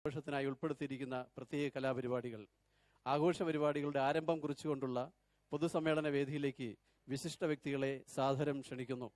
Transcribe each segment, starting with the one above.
ആഘോഷത്തിനായി ഉൾപ്പെടുത്തിയിരിക്കുന്ന പ്രത്യേക കലാപരിപാടികൾ. ആഘോഷ പരിപാടികളുടെ ആരംഭം കുറിച്ചുകൊണ്ടുള്ള പൊതുസമ്മേളന വേദിയിലേക്ക് വിശിഷ്ട വ്യക്തികളെ സാദരം ക്ഷണിക്കുന്നു.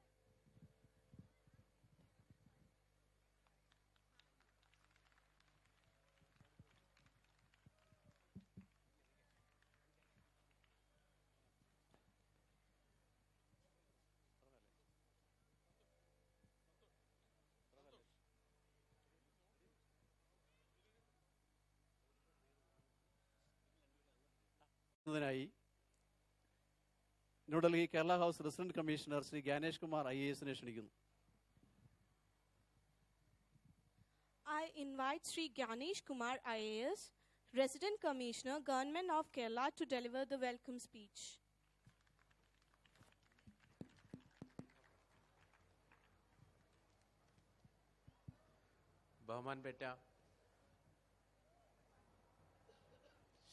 New Delhi Kerala house resident commissioner Shri Gyanesh Kumar IAS ക്ഷണിക്കുന്നു. I invite Sri Ganesh Kumar IAS, Resident Commissioner, Government of Kerala, to deliver the welcome speech. ബഹുമാൻപെട്ട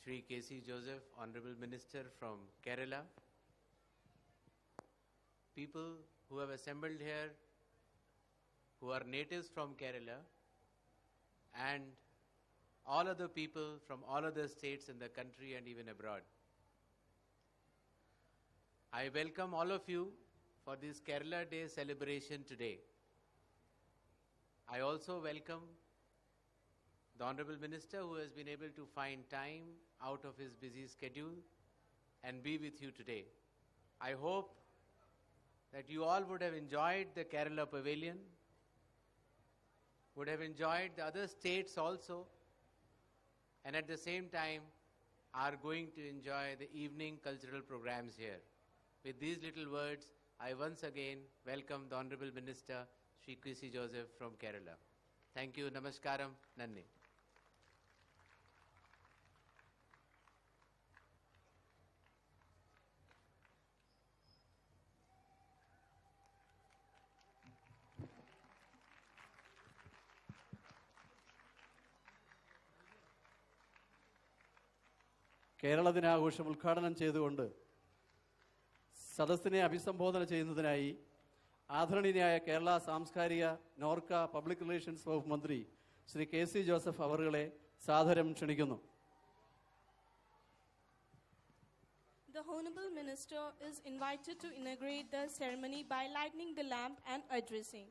Sri K.C. Joseph, Honorable Minister from Kerala, people who have assembled here, who are natives from Kerala, and all other people from all other states in the country and even abroad. I welcome all of you for this Kerala Day celebration today. I also welcome the Honorable Minister who has been able to find time out of his busy schedule and be with you today. I hope that you all would have enjoyed the Kerala Pavilion, would have enjoyed the other states also, and at the same time are going to enjoy the evening cultural programs here. With these little words, I once again welcome the Honorable Minister, Sri K.C. Joseph from Kerala. Thank you. Namaskaram. Nanni. Kerala ദിനാഘോഷം ഉദ്ഘാടനം ചെയ്തുകൊണ്ട് സദസ്സിനെ അഭിസംബോധന ചെയ്യുന്നതിനായി ആദരണീയനായ കേരള സാംസ്കാരിക Norka public relations വകുപ്പ് മന്ത്രി ശ്രീ K.C. ജോസഫ് അവറുകളെ സാദരം ക്ഷണിക്കുന്നു. The Honorable Minister is invited to inaugurate the ceremony by lighting the lamp and addressing.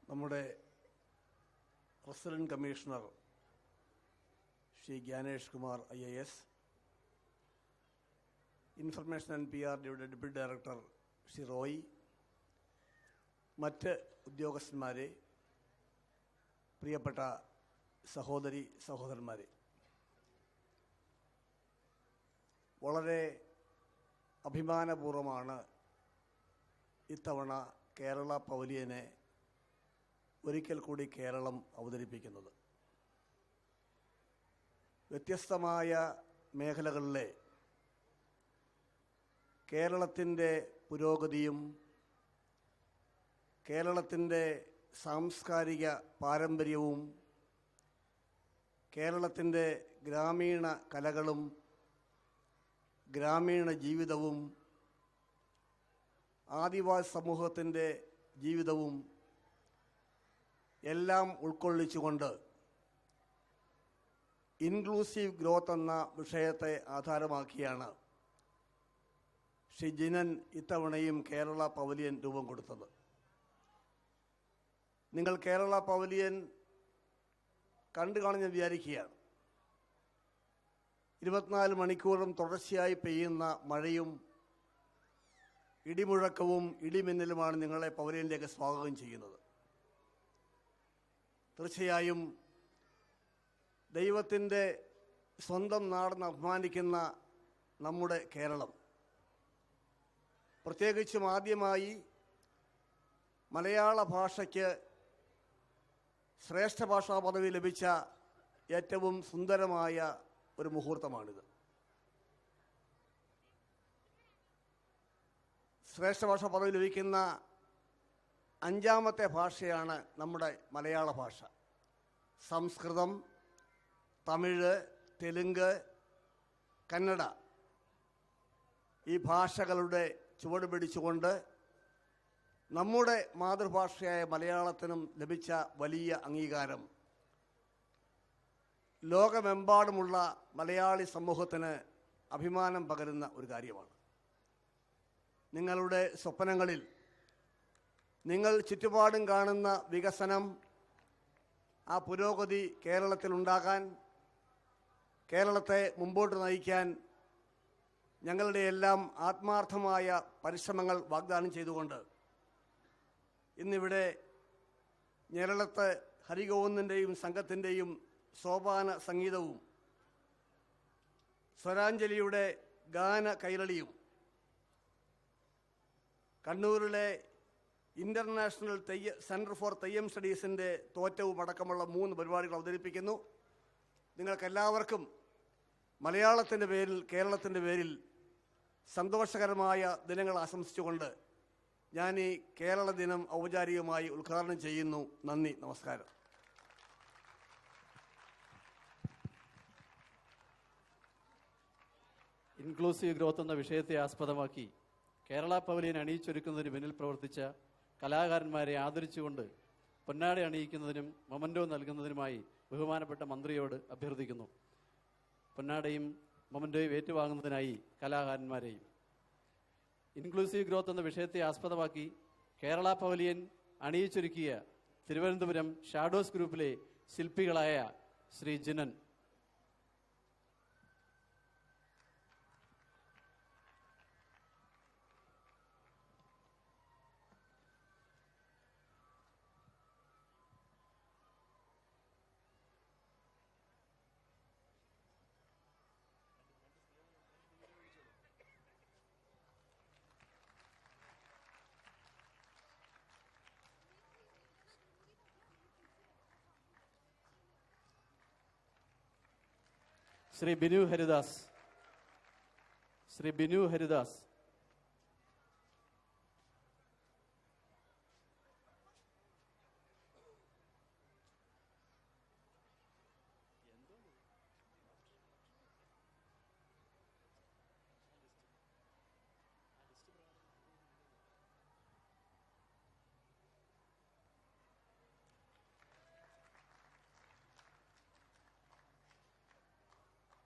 നമ്മുടെ resident commissioner Shri Gyanesh Kumar IAS, information and PR ഡിയുടെ ഡെപ്യൂട്ടി ഡയറക്ടർ ശ്രീ റോയ്, മറ്റ് ഉദ്യോഗസ്ഥന്മാരെ, പ്രിയപ്പെട്ട സഹോദരി സഹോദരന്മാരെ, വളരെ അഭിമാനപൂർവമാണ് ഇത്തവണ കേരള പവലിയനെ ഒരിക്കൽ കൂടി കേരളം അവതരിപ്പിക്കുന്നത്. വ്യത്യസ്തമായ മേഖലകളിലെ കേരളത്തിൻ്റെ പുരോഗതിയും കേരളത്തിൻ്റെ സാംസ്കാരിക പാരമ്പര്യവും കേരളത്തിൻ്റെ ഗ്രാമീണ കലകളും ഗ്രാമീണ ജീവിതവും ആദിവാസി സമൂഹത്തിൻ്റെ ജീവിതവും എല്ലാം ഉൾക്കൊള്ളിച്ചുകൊണ്ട് ഇൻക്ലൂസീവ് ഗ്രോത്ത് എന്ന വിഷയത്തെ ആധാരമാക്കിയാണ് ശ്രീ ജിനൻ ഇത്തവണയും കേരള പവലിയൻ രൂപം കൊടുത്തത്. നിങ്ങൾ കേരള പവലിയൻ കണ്ടു കാണുന്ന വിചാരിക്കുകയാണ്. 24 മണിക്കൂറും തുടർച്ചയായി പെയ്യുന്ന മഴയും ഇടിമുഴക്കവും ഇടിമിന്നലുമാണ് നിങ്ങളെ പവലിയനിലേക്ക് സ്വാഗതം ചെയ്യുന്നത്. തീർച്ചയായും ദൈവത്തിൻ്റെ സ്വന്തം നാടെന്ന് അഭിമാനിക്കുന്ന നമ്മുടെ കേരളം, പ്രത്യേകിച്ചും ആദ്യമായി മലയാള ഭാഷയ്ക്ക് ശ്രേഷ്ഠ ഭാഷാ പദവി ലഭിച്ച ഏറ്റവും സുന്ദരമായ ഒരു മുഹൂർത്തമാണിത്. ശ്രേഷ്ഠ ഭാഷാ പദവി ലഭിക്കുന്ന 5ാമത്തെ ഭാഷയാണ് നമ്മുടെ മലയാള ഭാഷ. സംസ്കൃതം, തമിഴ്, തെലുങ്ക്, കന്നഡ ഈ ഭാഷകളുടെ ചുവട് പിടിച്ചുകൊണ്ട് നമ്മുടെ മാതൃഭാഷയായ മലയാളത്തിനും ലഭിച്ച വലിയ അംഗീകാരം ലോകമെമ്പാടുമുള്ള മലയാളി സമൂഹത്തിന് അഭിമാനം പകരുന്ന ഒരു കാര്യമാണ്. നിങ്ങളുടെ സ്വപ്നങ്ങളിൽ നിങ്ങൾ ചുറ്റുപാടും കാണുന്ന വികസനം, ആ പുരോഗതി കേരളത്തിലുണ്ടാകാൻ, കേരളത്തെ മുമ്പോട്ട് നയിക്കാൻ ഞങ്ങളുടെ എല്ലാം ആത്മാർത്ഥമായ പരിശ്രമങ്ങൾ വാഗ്ദാനം ചെയ്തുകൊണ്ട് ഇന്നിവിടെ ഞെരളത്ത് ഹരിഗോവിന്ദൻ്റെയും സംഘത്തിൻ്റെയും സോപാന സംഗീതവും സ്വരാഞ്ജലിയുടെ ഗാന കൈരളിയും കണ്ണൂരിലെ ഇൻ്റർനാഷണൽ സെൻറ്റർ ഫോർ തെയ്യം സ്റ്റഡീസിൻ്റെ തോറ്റവും അടക്കമുള്ള 3 പരിപാടികൾ അവതരിപ്പിക്കുന്നു. നിങ്ങൾക്കെല്ലാവർക്കും മലയാളത്തിൻ്റെ പേരിൽ, കേരളത്തിൻ്റെ പേരിൽ സന്തോഷകരമായ ദിനങ്ങൾ ആശംസിച്ചുകൊണ്ട് ഞാൻ ഈ കേരള ദിനം ഔപചാരികമായി ഉദ്ഘാടനം ചെയ്യുന്നു. നന്ദി, നമസ്കാരം. ഇൻക്ലൂസീവ് ഗ്രോത്ത് എന്ന വിഷയത്തെ ആസ്പദമാക്കി കേരള പവലിയൻ അണിയിച്ചൊരുക്കുന്നതിന് പിന്നിൽ പ്രവർത്തിച്ച കലാകാരന്മാരെ ആദരിച്ചുകൊണ്ട് പൊന്നാട അണിയിക്കുന്നതിനും മൊമൻറ്റോ നൽകുന്നതിനുമായി ബഹുമാനപ്പെട്ട മന്ത്രിയോട് അഭ്യർത്ഥിക്കുന്നു. പൊന്നാടയും മൊമൻറ്റോയും ഏറ്റുവാങ്ങുന്നതിനായി കലാകാരന്മാരെയും. ഇൻക്ലൂസീവ് ഗ്രോത്ത് എന്ന വിഷയത്തെ ആസ്പദമാക്കി കേരള പവലിയൻ അണിയിച്ചൊരുക്കിയ തിരുവനന്തപുരം ഷാഡോസ് ഗ്രൂപ്പിലെ ശില്പികളായ ശ്രീ ജിനൻ, ശ്രീ ബിനു ഹരിദാസ്, ശ്രീ ബിനു ഹരിദാസ്,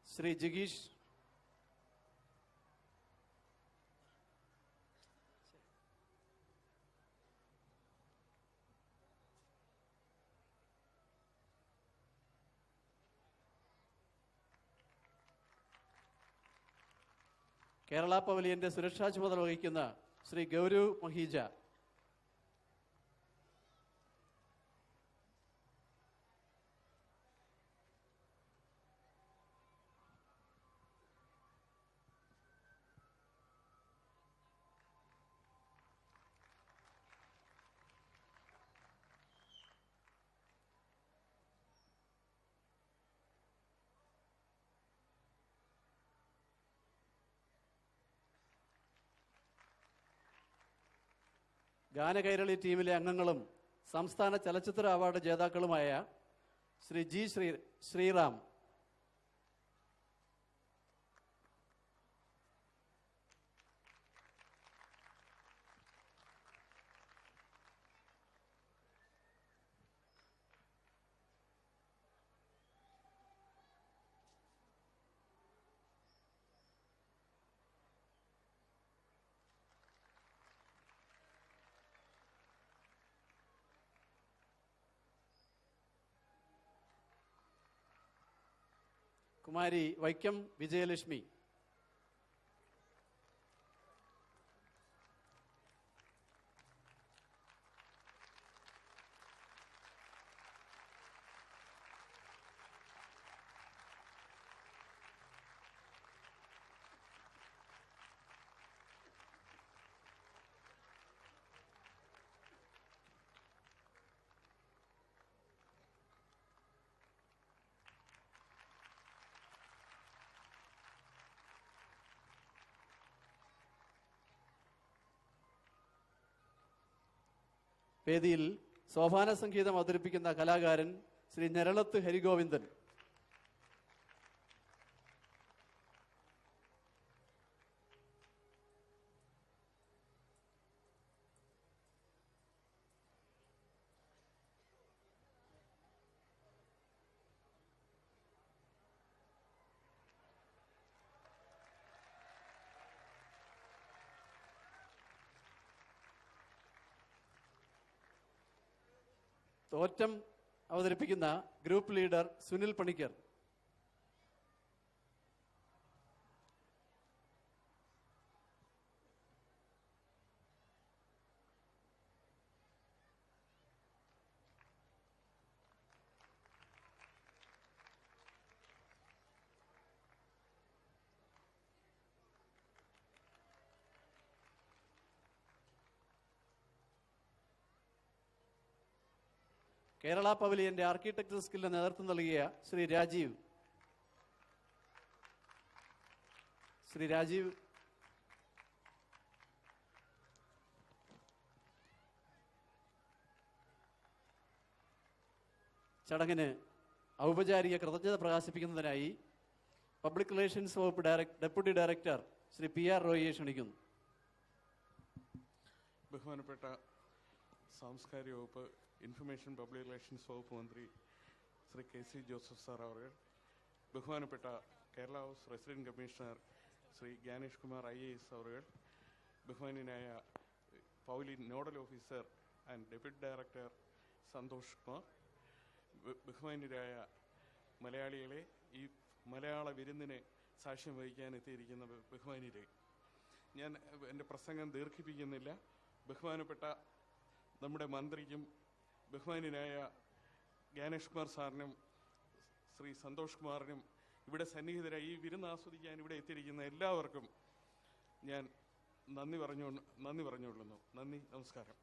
ശ്രീ ജിഗീഷ്, കേരള പവലിയന്റെ സുരക്ഷാ ചുമതല വഹിക്കുന്ന ശ്രീ ഗൗരവ് മഹീജ, ഗാനകൈരളി ടീമിലെ അംഗങ്ങളും സംസ്ഥാന ചലച്ചിത്ര അവാർഡ് ജേതാക്കളുമായ ശ്രീ ജി ശ്രീറാം, കുമാരി വൈക്കം വിജയലക്ഷ്മി, വേദിയിൽ സോപാന സംഗീതം അവതരിപ്പിക്കുന്ന കലാകാരൻ ശ്രീ ഞരളത്ത് ഹരിഗോവിന്ദൻ, തോറ്റം അവതരിപ്പിക്കുന്ന ഗ്രൂപ്പ് ലീഡർ സുനിൽ പണിക്കർ, കേരള പവലിയന്റെ ആർക്കിടെക്ചർ സ്കില്ലിന് നേതൃത്വം നൽകിയ ശ്രീ രാജീവ് ചടങ്ങിന് ഔപചാരിക കൃതജ്ഞത പ്രകാശിപ്പിക്കുന്നതിനായി പബ്ലിക് റിലേഷൻസ് വകുപ്പ് deputy director Shri P R റോയിയെ ക്ഷണിക്കുന്നു. ബഹുമാനപ്പെട്ട സാംസ്കാരിക വകുപ്പ് ഇൻഫർമേഷൻ പബ്ലിക് റിലേഷൻസ് വകുപ്പ് മന്ത്രി ശ്രീ KC ജോസഫ് സാർ അവർ, ബഹുമാനപ്പെട്ട Kerala house resident commissioner Shri Gyanesh Kumar IAS അവർ, ബഹുമാന്യനായ Paulin nodal officer and deputy director Santhosh Kumar, ബഹുമാന്യരായ മലയാളികളെ, ഈ മലയാള വിരുന്നിന് സാക്ഷ്യം വഹിക്കാൻ എത്തിയിരിക്കുന്ന ബഹുമാന്യരെ, ഞാൻ എൻ്റെ പ്രസംഗം ദീർഘിപ്പിക്കുന്നില്ല. ബഹുമാനപ്പെട്ട നമ്മുടെ മന്ത്രിക്കും ബഹുമാന്യനായ ജ്ഞാനേഷ് കുമാർ സാറിനും ശ്രീ സന്തോഷ് കുമാറിനും ഇവിടെ സന്നിഹിതരായി ഈ വിരുന്ന് ആസ്വദിക്കാൻ ഇവിടെ എത്തിയിരിക്കുന്ന എല്ലാവർക്കും ഞാൻ നന്ദി പറഞ്ഞുകൊള്ളുന്നു. നന്ദി, നമസ്കാരം.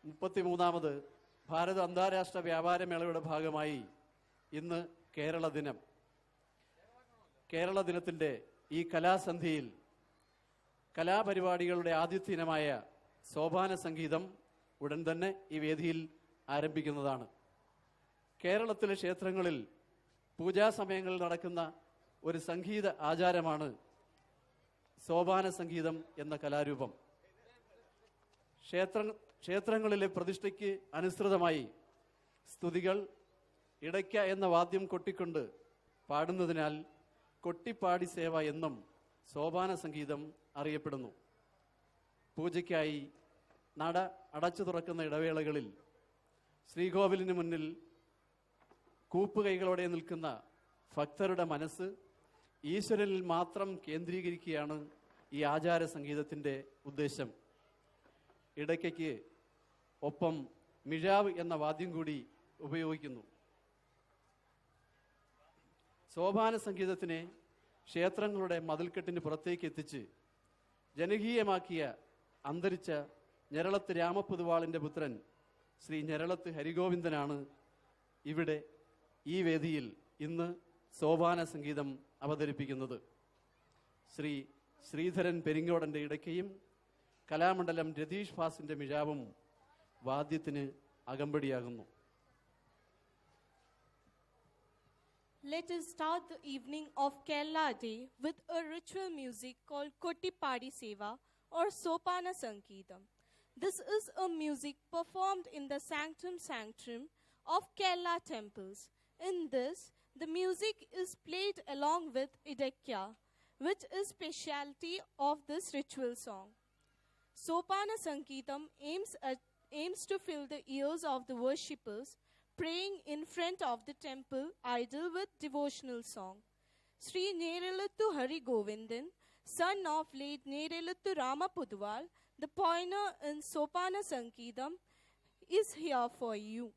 മുപ്പത്തിമൂന്നാമത് ഭാരത അന്താരാഷ്ട്ര വ്യാപാര മേളയുടെ ഭാഗമായി ഇന്ന് കേരള ദിനം. കേരള ദിനത്തിൻ്റെ ഈ കലാസന്ധിയിൽ കലാപരിപാടികളുടെ ആദ്യത്തെ ഇനമായ സോപാന സംഗീതം ഉടൻ തന്നെ ഈ വേദിയിൽ ആരംഭിക്കുന്നതാണ്. കേരളത്തിലെ ക്ഷേത്രങ്ങളിൽ പൂജാസമയങ്ങളിൽ നടക്കുന്ന ഒരു സംഗീത ആചാരമാണ് സോപാന സംഗീതം എന്ന കലാരൂപം. ക്ഷേത്രങ്ങളിലെ പ്രതിഷ്ഠയ്ക്ക് അനുസൃതമായി സ്തുതികൾ, ഇടയ്ക്ക എന്ന വാദ്യം കൊട്ടിക്കൊണ്ട് പാടുന്നതിനാൽ കൊട്ടിപ്പാടി സേവ എന്നും സോപാന സംഗീതം അറിയപ്പെടുന്നു. പൂജയ്ക്കായി നട അടച്ചു തുറക്കുന്ന ഇടവേളകളിൽ ശ്രീകോവിലിന് മുന്നിൽ കൂപ്പുകൈകളോടെ നിൽക്കുന്ന ഭക്തരുടെ മനസ്സ് ഈശ്വരനിൽ മാത്രം കേന്ദ്രീകരിക്കുകയാണ് ഈ ആചാര സംഗീതത്തിൻ്റെ ഉദ്ദേശം. ഇടയ്ക്ക് ഒപ്പം മിഴാവ് എന്ന വാദ്യം കൂടി ഉപയോഗിക്കുന്നു. സോപാന സംഗീതത്തിനെ ക്ഷേത്രങ്ങളുടെ മതിൽക്കെട്ടിന് പുറത്തേക്ക് എത്തിച്ച് ജനകീയമാക്കിയ അന്തരിച്ച ഞെരളത്ത് രാമപൊതുവാളിൻ്റെ പുത്രൻ ശ്രീ ഞെരളത്ത് ഹരിഗോവിന്ദനാണ് ഇവിടെ ഈ വേദിയിൽ ഇന്ന് സോപാന സംഗീതം അവതരിപ്പിക്കുന്നത്. Shri Sreedharan പെരിങ്ങോടൻ്റെ ഇടയ്ക്കയും Kalamandalam Ratheesh ഭാസിൻ്റെ മിഴാവും വാദ്യത്തിന് അകമ്പടിയാകുന്നു. Let us start the evening of Kerala Day with a ritual music called Kottipadi Seva or Sopana Sangeetam. This is a music performed in the sanctum sanctorum of Kerala temples. In this, the music is played along with Idakya, which is specialty of this ritual song. Sopana Sangeetam aims to fill the ears of the worshippers praying in front of the temple idol with devotional song. Sri Nerelattu Hari Govindan, son of late Nerelattu Rama Puduval, the pioneer in Sopana Sangeetam, is here for you.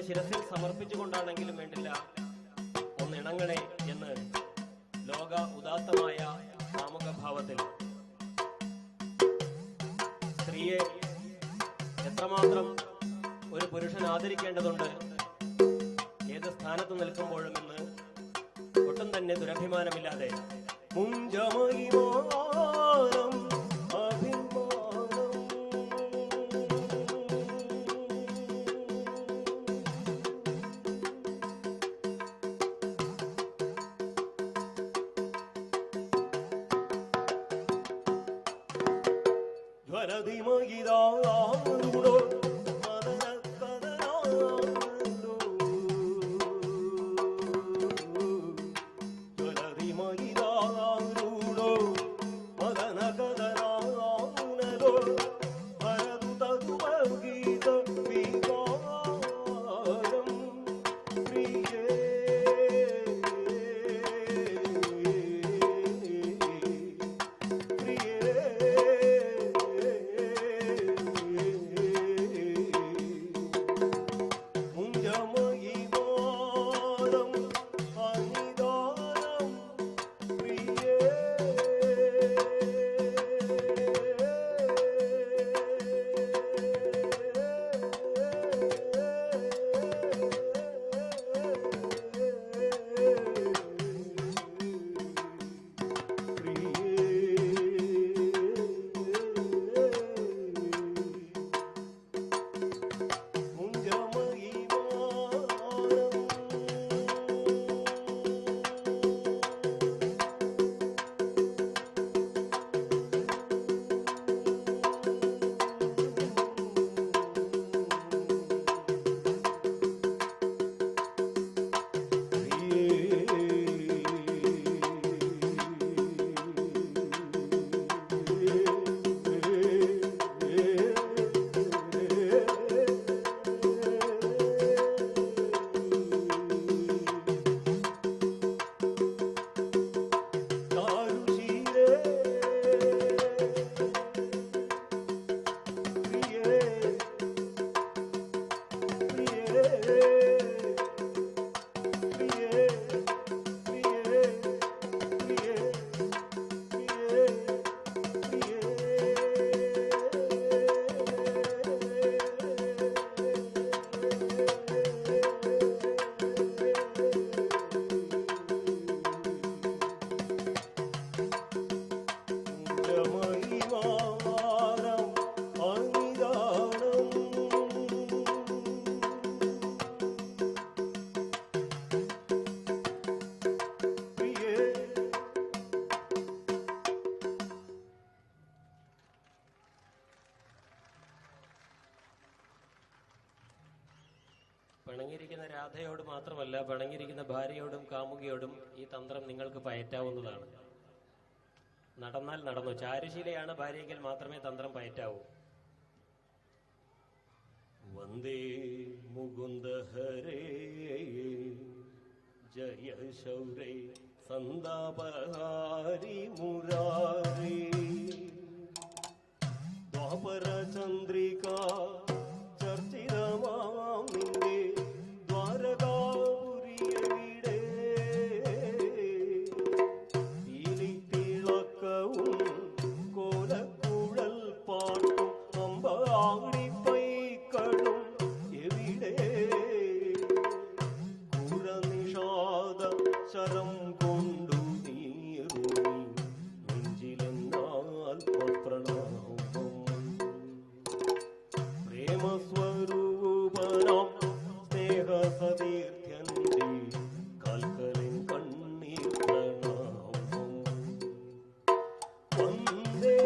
ശിരസിൽ സമർപ്പിച്ചുകൊണ്ടാണെങ്കിലും വേണ്ടില്ല ഒന്നിണങ്ങളെ എന്ന് ലോക ഉദാത്തമായ കാമുക ഭാവത്തിൽ സ്ത്രീയെ എത്രമാത്രം ഒരു പുരുഷൻ ആദരിക്കേണ്ടതുണ്ട് ഏത് സ്ഥാനത്ത് നിൽക്കുമ്പോഴും എന്ന് ഒട്ടും തന്നെ ദുരഭിമാനമില്ലാതെ മുഞ്ചമയിമാനം അഭിമാനം ജ്വരതിമയിതാരുടോ പിണങ്ങിയിരിക്കുന്ന രാധയോട് മാത്രമല്ല, പിണങ്ങിയിരിക്കുന്ന ഭാര്യയോടും കാമുകിയോടും ഈ തന്ത്രം നിങ്ങൾക്ക് പയറ്റാവുന്നതാണ്. നടന്നാൽ നടന്നു. ചാരുശീലയാണ് ഭാര്യയെങ്കിൽ മാത്രമേ തന്ത്രം പയറ്റാവൂ. വന്ദേ മുകുന്ദ ഹരേ ജയ ശൗരേ സന്താപഹാരി മുരാരേ ദ്വാപര ചന്ദ്രിക ചർച്ചിതമാം നിന്റെ ദ്വാരകാപുരിയെവിടെ തിളക്കവും കോലക്കുഴൽ പാട്ടും അമ്പാടിപ്പൈക്കളും എവിടെ കുരനിഷാദ ശരം കൊണ്ടു നീറും നെഞ്ചിലെന്നാൽ പ്രണാമം പ്രേമസ്വരൂപനാം സ്നേഹസതീർത്ഥ്യന്റെ കൽക്കലിൻ കണ്ണീർ പ്രണാമം വന്ദേ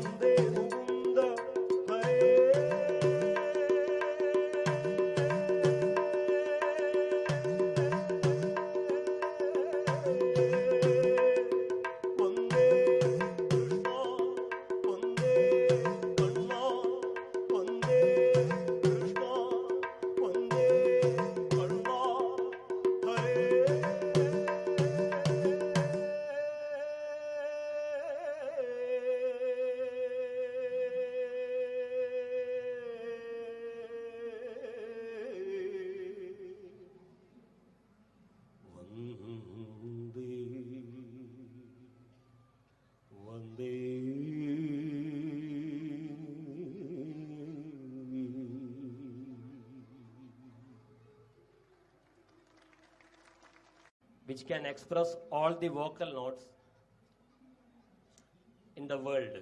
वन्दे मुकुन्द हरे वन्दे कृष्ण वन्दे कण्ण वन्दे कृष्ण वन्दे कण्ण हरे वन्दे which can express all the vocal notes in the world.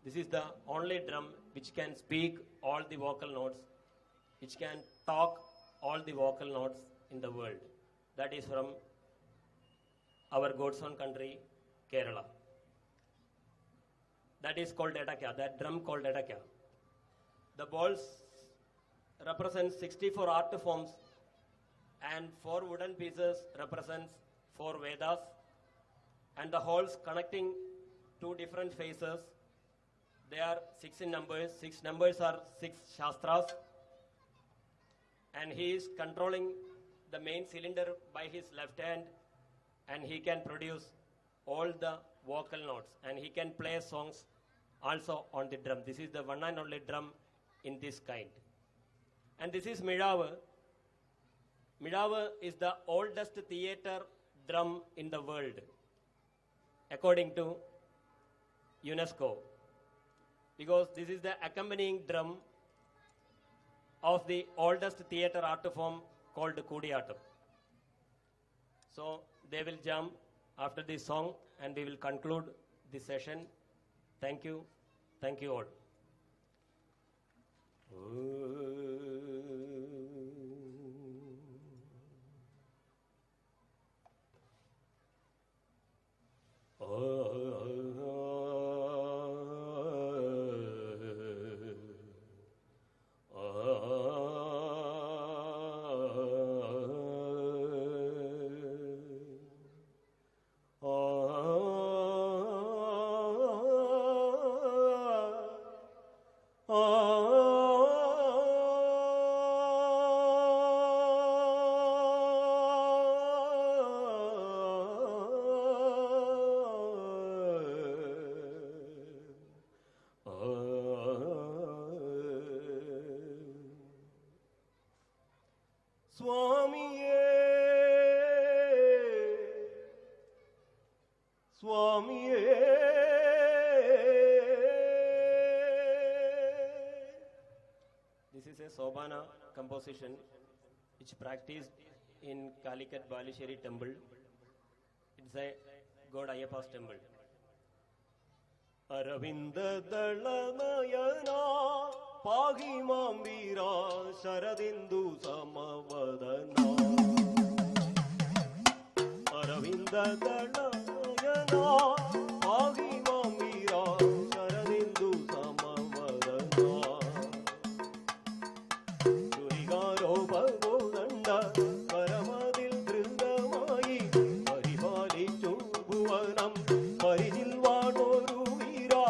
This is the only drum which can speak all the vocal notes, which can talk all the vocal notes in the world. That is from our God's own country, Kerala. That is called Edakya, that drum called Edakya. The balls represent 64 art forms and 4 wooden pieces represents 4 Vedas, and the holes connecting 2 different faces, they are 6 in numbers. 6 numbers are 6 Shastras, and he is controlling the main cylinder by his left hand, and he can produce all the vocal notes, and he can play songs also on the drum. This is the one and only drum in this kind. And this is Midava. Midava is the oldest theater drum in the world, according to UNESCO, because this is the accompanying drum of the oldest theater art form called Kudiyattam. So they will jam after this song, and we will conclude this session. Thank you. Thank you all. This is a Sobhana composition which practiced in Calicut Balisheri temple. It's a God Ayyappa's temple. Aravinda Dalanayana Pahimam Veera Sharadindu Samavadana Aravinda Dalanayana Pahimam Veera Sharadindu Samavadana Durigaro Bhagodanda Paramadil Vrindamayi Paripalichu Bhuvanam Parinil Vanoru Veera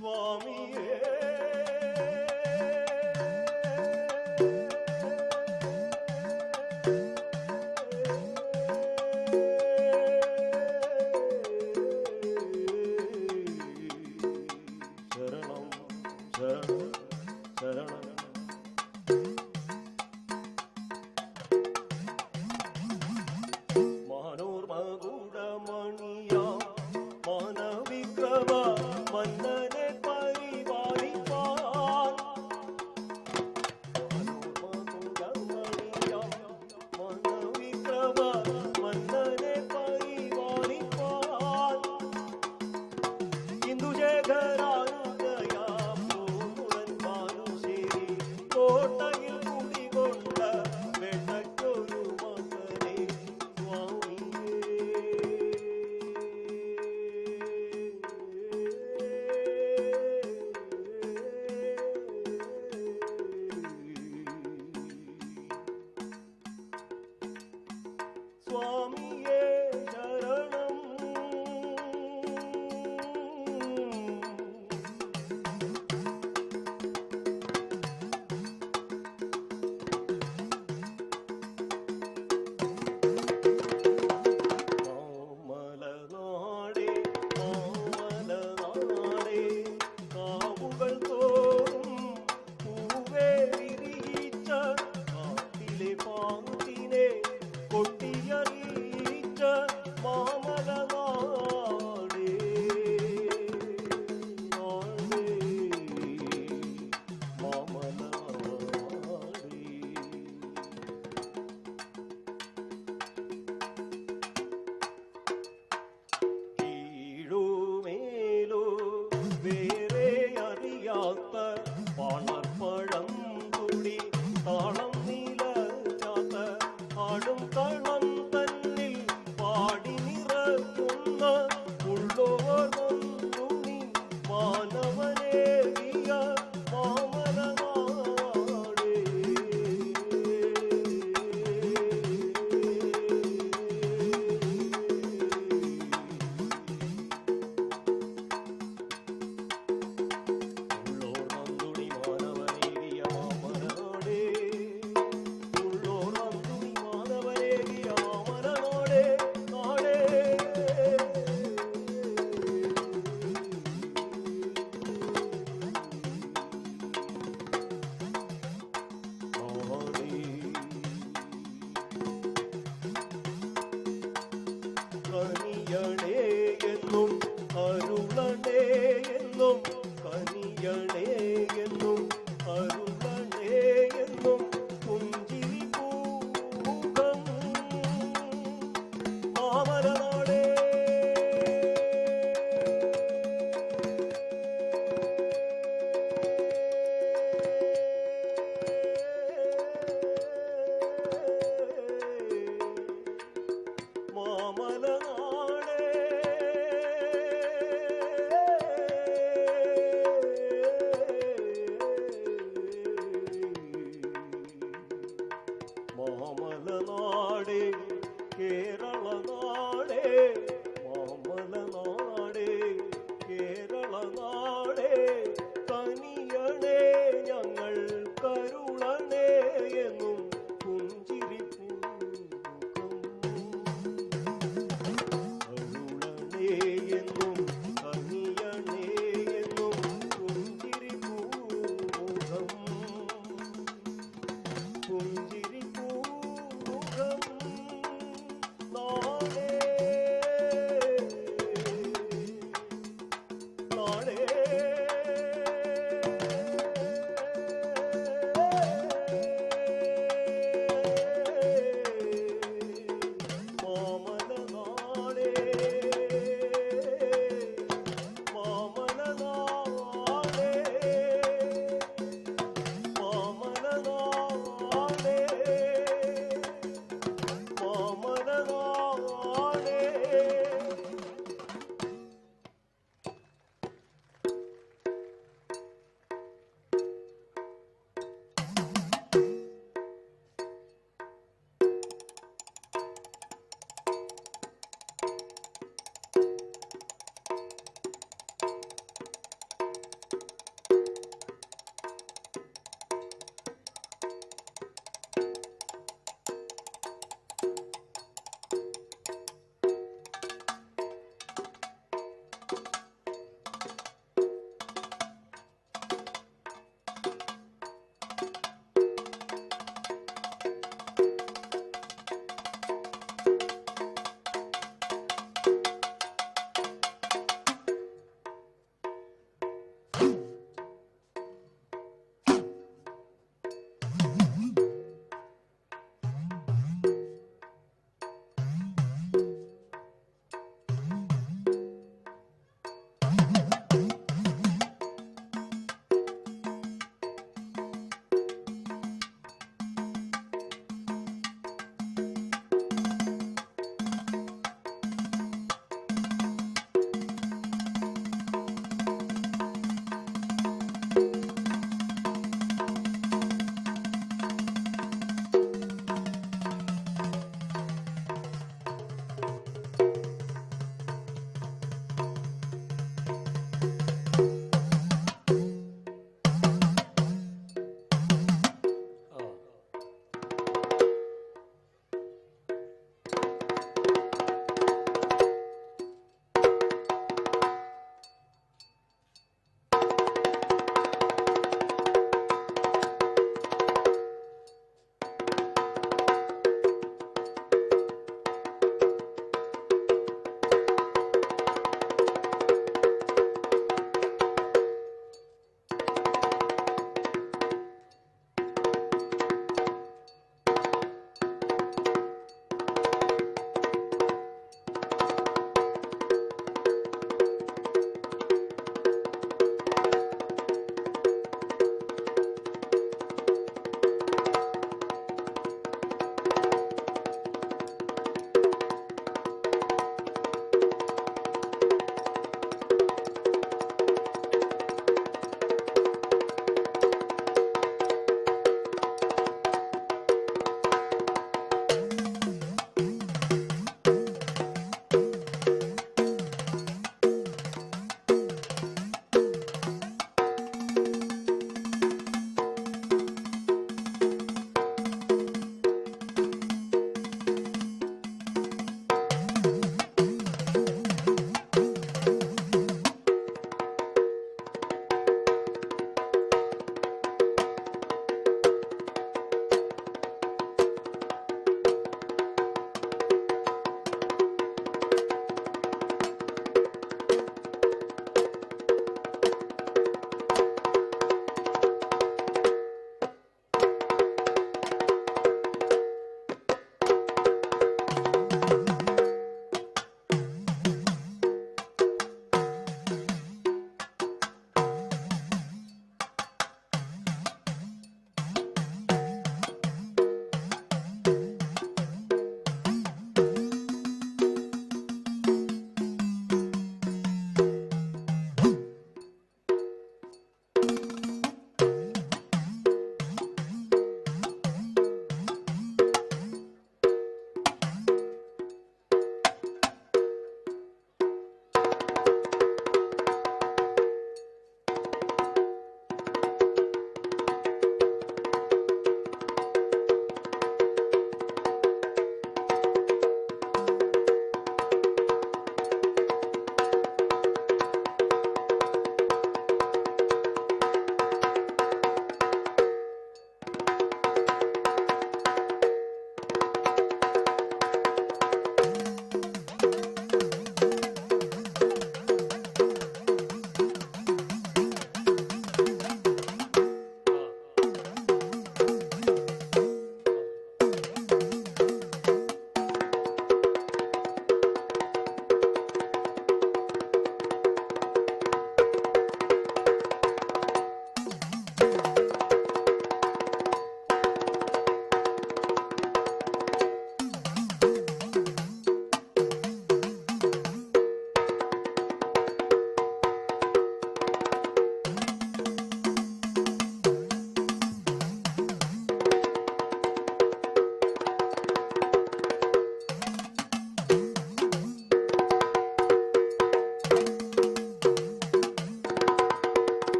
Swamiye Mannane pari നാടേ നാടേ കനിയണേ എന്നും അരുളണേ എന്നും കനിയണേ എന്നും അരുളണേ എന്നും പുഞ്ചിരി പൂമുഖം മാമലനാടേ മാമലനാടേ മാമലനാടേ കേരളനാടേ മാമലനാടേ കേരളനാടേ കനിയണേ ഞങ്ങൾ കരുളണേ എന്നും പുഞ്ചിരി പൂമുഖം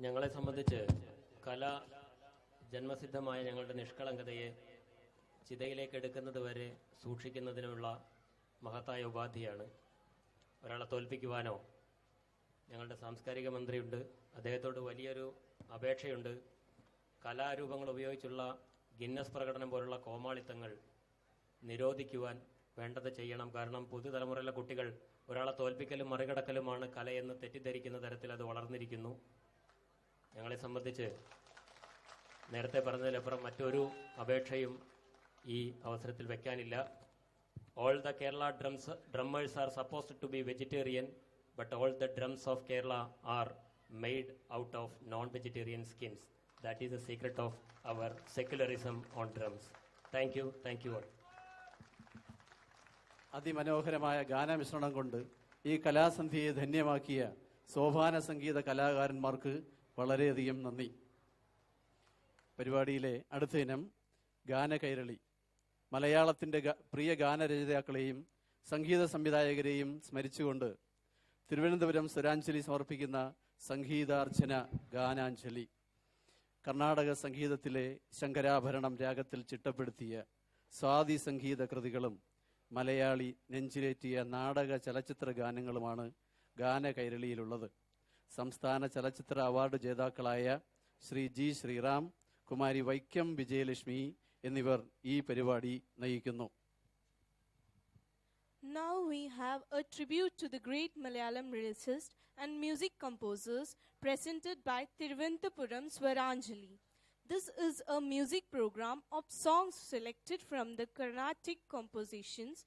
ഞങ്ങളെ സംബന്ധിച്ച് കല ജന്മസിദ്ധമായ ഞങ്ങളുടെ നിഷ്കളങ്കതയെ ചിതയിലേക്ക് എടുക്കുന്നത് വരെ സൂക്ഷിക്കുന്നതിനുള്ള മഹത്തായ ഉപാധിയാണ്. ഒരാളെ തോൽപ്പിക്കുവാനോ, ഞങ്ങളുടെ സാംസ്കാരിക മന്ത്രിയുണ്ട്, അദ്ദേഹത്തോട് വലിയൊരു അപേക്ഷയുണ്ട്. കലാരൂപങ്ങൾ ഉപയോഗിച്ചുള്ള ഗിന്നസ് പ്രകടനം പോലുള്ള കോമാളിത്തങ്ങൾ നിരോധിക്കുവാൻ വേണ്ടത് ചെയ്യണം. കാരണം പുതുതലമുറയിലെ കുട്ടികൾ ഒരാളെ തോൽപ്പിക്കലും മറികടക്കലുമാണ് കലയെന്ന് തെറ്റിദ്ധരിക്കുന്ന തരത്തിൽ അത് വളർന്നിരിക്കുന്നു. ഞങ്ങളെ സംബന്ധിച്ച് നേരത്തെ പറഞ്ഞതിലപ്പുറം മറ്റൊരു അപേക്ഷയും ഈ അവസരത്തിൽ വയ്ക്കാനില്ല. All the Kerala drummers are supposed to be vegetarian, but all the drums of Kerala are made out of non-vegetarian skins. That is the secret of our secularism on drums. Thank you all. അതിമനോഹരമായ ഗാനമിശ്രണം കൊണ്ട് ഈ കലാസന്ധ്യയെ ധന്യമാക്കിയ സോപാന സംഗീത കലാകാരന്മാർക്ക് വളരെയധികം നന്ദി. പരിപാടിയിലെ അടുത്ത ഇനം ഗാനകൈരളി. മലയാളത്തിൻ്റെ പ്രിയ ഗാനരചയിതാക്കളെയും സംഗീത സംവിധായകരെയും സ്മരിച്ചുകൊണ്ട് തിരുവനന്തപുരം സ്വരാഞ്ജലി സമർപ്പിക്കുന്ന സംഗീതാർച്ചന ഗാനാഞ്ജലി. കർണാടക സംഗീതത്തിലെ ശങ്കരാഭരണം രാഗത്തിൽ ചിട്ടപ്പെടുത്തിയ സ്വാതി സംഗീത കൃതികളും മലയാളി നെഞ്ചിലേറ്റിയ നാടക ചലച്ചിത്ര ഗാനങ്ങളുമാണ് ഗാനകൈരളിയിലുള്ളത്. സംസ്ഥാന ചലച്ചിത്ര അവാർഡ് ജേതാക്കളായ ശ്രീ ജി ശ്രീറാം, കുമാരി വൈക്കം വിജയലക്ഷ്മി എന്നിവർ ഈ പരിപാടി നയിക്കുന്നു. Now we have a tribute to the great Malayalam lyricists and music composers presented by Thiruvananthapuram Swaranjali. This is a music program of songs selected from the Carnatic compositions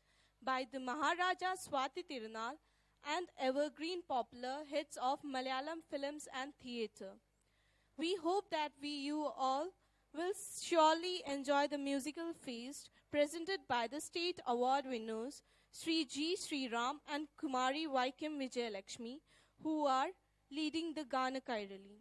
by the Maharaja Swati Tirunal and evergreen popular hits of Malayalam films and theatre. We hope that you all will surely enjoy the musical feast presented by the state award winners Sri G. Sri Ram and Kumari Vaikam Vijayalakshmi, who are leading the Gana Kairali.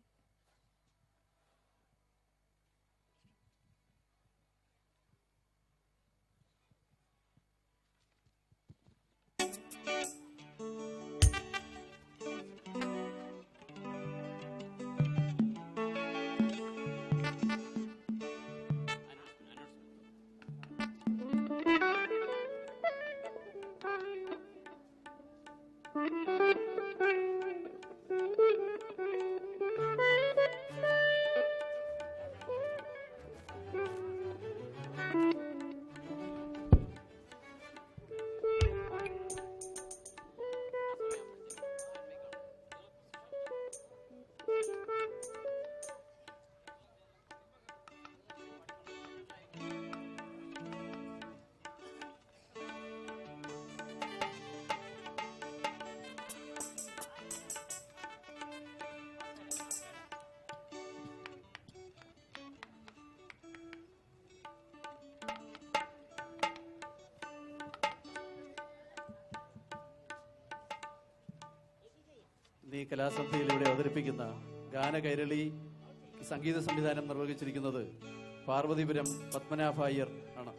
ഈ കലാസന്ധ്യയിലൂടെ അവതരിപ്പിക്കുന്ന ഗാനകൈരളി സംഗീത സംവിധാനം നിർവഹിച്ചിരിക്കുന്നത് പാർവതിപുരം പത്മനാഭ അയ്യർ ആണ്.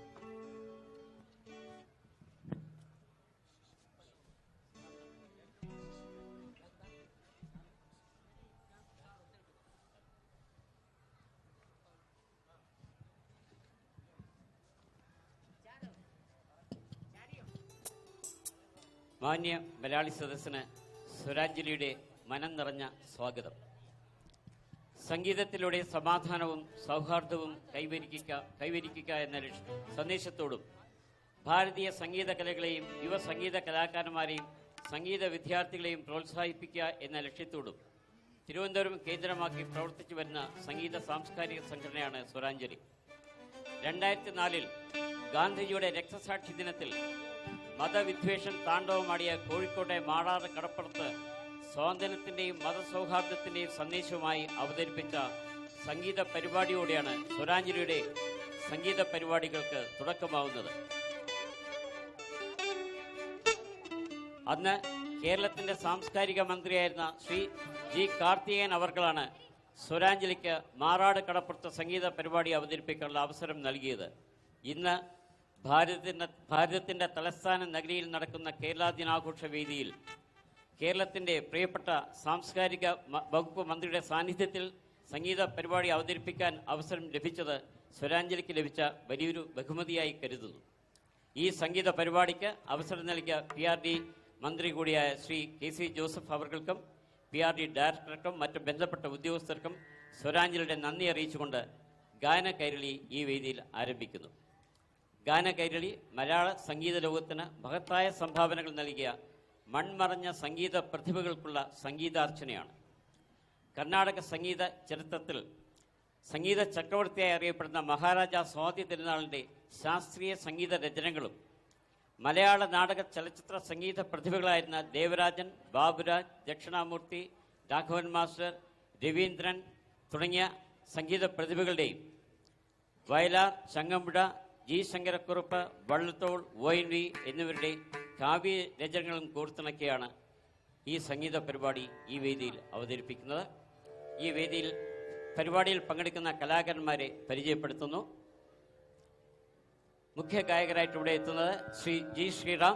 മാന്യ മലയാളി സദസ്സിന് സ്വരാഞ്ജലിയുടെ മനം നിറഞ്ഞ സ്വാഗതം. സംഗീതത്തിലൂടെ സമാധാനവും സൗഹാർദ്ദവും കൈവരിക്കുക എന്ന സന്ദേശത്തോടും ഭാരതീയ സംഗീത കലകളെയും യുവ സംഗീത കലാകാരന്മാരെയും സംഗീത വിദ്യാർത്ഥികളെയും പ്രോത്സാഹിപ്പിക്കുക എന്ന ലക്ഷ്യത്തോടും തിരുവനന്തപുരം കേന്ദ്രമാക്കി പ്രവർത്തിച്ചു വരുന്ന സംഗീത സാംസ്കാരിക സംഘടനയാണ് സ്വരാഞ്ജലി. 2004 ഗാന്ധിജിയുടെ രക്തസാക്ഷി ദിനത്തിൽ മതവിദ്വേഷം താണ്ഡവമാടിയ കോഴിക്കോട്ടെ മാടാറ് കടപ്പുറത്ത് സ്വാതന്ത്ര്യത്തിൻ്റെയും മതസൗഹാർദ്ദത്തിൻ്റെയും സന്ദേശവുമായി അവതരിപ്പിച്ച സംഗീത പരിപാടിയോടെയാണ് സ്വരാഞ്ജലിയുടെ സംഗീത പരിപാടികൾക്ക് തുടക്കമാവുന്നത്. അന്ന് കേരളത്തിൻ്റെ സാംസ്കാരിക മന്ത്രിയായിരുന്ന ശ്രീ ജി കാർത്തികേയൻ അവർകളാണ് സ്വരാഞ്ജലിക്ക് മാറാട് കടപ്പുറത്ത് സംഗീത പരിപാടി അവതരിപ്പിക്കാനുള്ള അവസരം നൽകിയത്. ഇന്ന് ഭാരതത്തിൻ്റെ തലസ്ഥാന നഗരിയിൽ നടക്കുന്ന കേരള ദിനാഘോഷ വേദിയിൽ കേരളത്തിൻ്റെ പ്രിയപ്പെട്ട സാംസ്കാരിക വകുപ്പ് മന്ത്രിയുടെ സാന്നിധ്യത്തിൽ സംഗീത പരിപാടി അവതരിപ്പിക്കാൻ അവസരം ലഭിച്ചത് സ്വരാഞ്ജലിക്ക് ലഭിച്ച വലിയൊരു ബഹുമതിയായി കരുതുന്നു. ഈ സംഗീത പരിപാടിക്ക് അവസരം നൽകിയ PRD മന്ത്രി കൂടിയായ ശ്രീ KC ജോസഫ് അവർക്കും PRD ഡയറക്ടർക്കും മറ്റ് ബന്ധപ്പെട്ട ഉദ്യോഗസ്ഥർക്കും സ്വരാഞ്ജലിയുടെ നന്ദി അറിയിച്ചുകൊണ്ട് ഗാന കൈരളി ഈ വേദിയിൽ ആരംഭിക്കുന്നു. ഗാന കൈരളി മലയാള സംഗീത ലോകത്തിന് മഹത്തായ സംഭാവനകൾ നൽകിയ മൺമറഞ്ഞ സംഗീത പ്രതിഭകൾക്കുള്ള സംഗീതാർച്ചനയാണ്. കർണാടക സംഗീത ചരിത്രത്തിൽ സംഗീത ചക്രവർത്തിയായി അറിയപ്പെടുന്ന മഹാരാജ സ്വാതി തിരുനാളിൻ്റെ ശാസ്ത്രീയ സംഗീത രചനകളും മലയാള നാടക ചലച്ചിത്ര സംഗീത പ്രതിഭകളായിരുന്ന ദേവരാജൻ, ബാബുരാജ്, ദക്ഷിണാമൂർത്തി, രാഘവൻ മാസ്റ്റർ, രവീന്ദ്രൻ തുടങ്ങിയ സംഗീത പ്രതിഭകളുടെയും വയലാർ, ചങ്ങമ്പുഴ, G. ശങ്കരക്കുറുപ്പ്, വള്ളത്തോൾ, ONV എന്നിവരുടെ കാവ്യ രചനകളും കോർത്തിണക്കിയാണ് ഈ സംഗീത പരിപാടി ഈ വേദിയിൽ അവതരിപ്പിക്കുന്നത്. ഈ വേദിയിൽ പരിപാടിയിൽ പങ്കെടുക്കുന്ന കലാകാരന്മാരെ പരിചയപ്പെടുത്തുന്നു. മുഖ്യ ഗായകരായിട്ട് ഇവിടെ എത്തുന്നത് ശ്രീ G. ശ്രീറാം,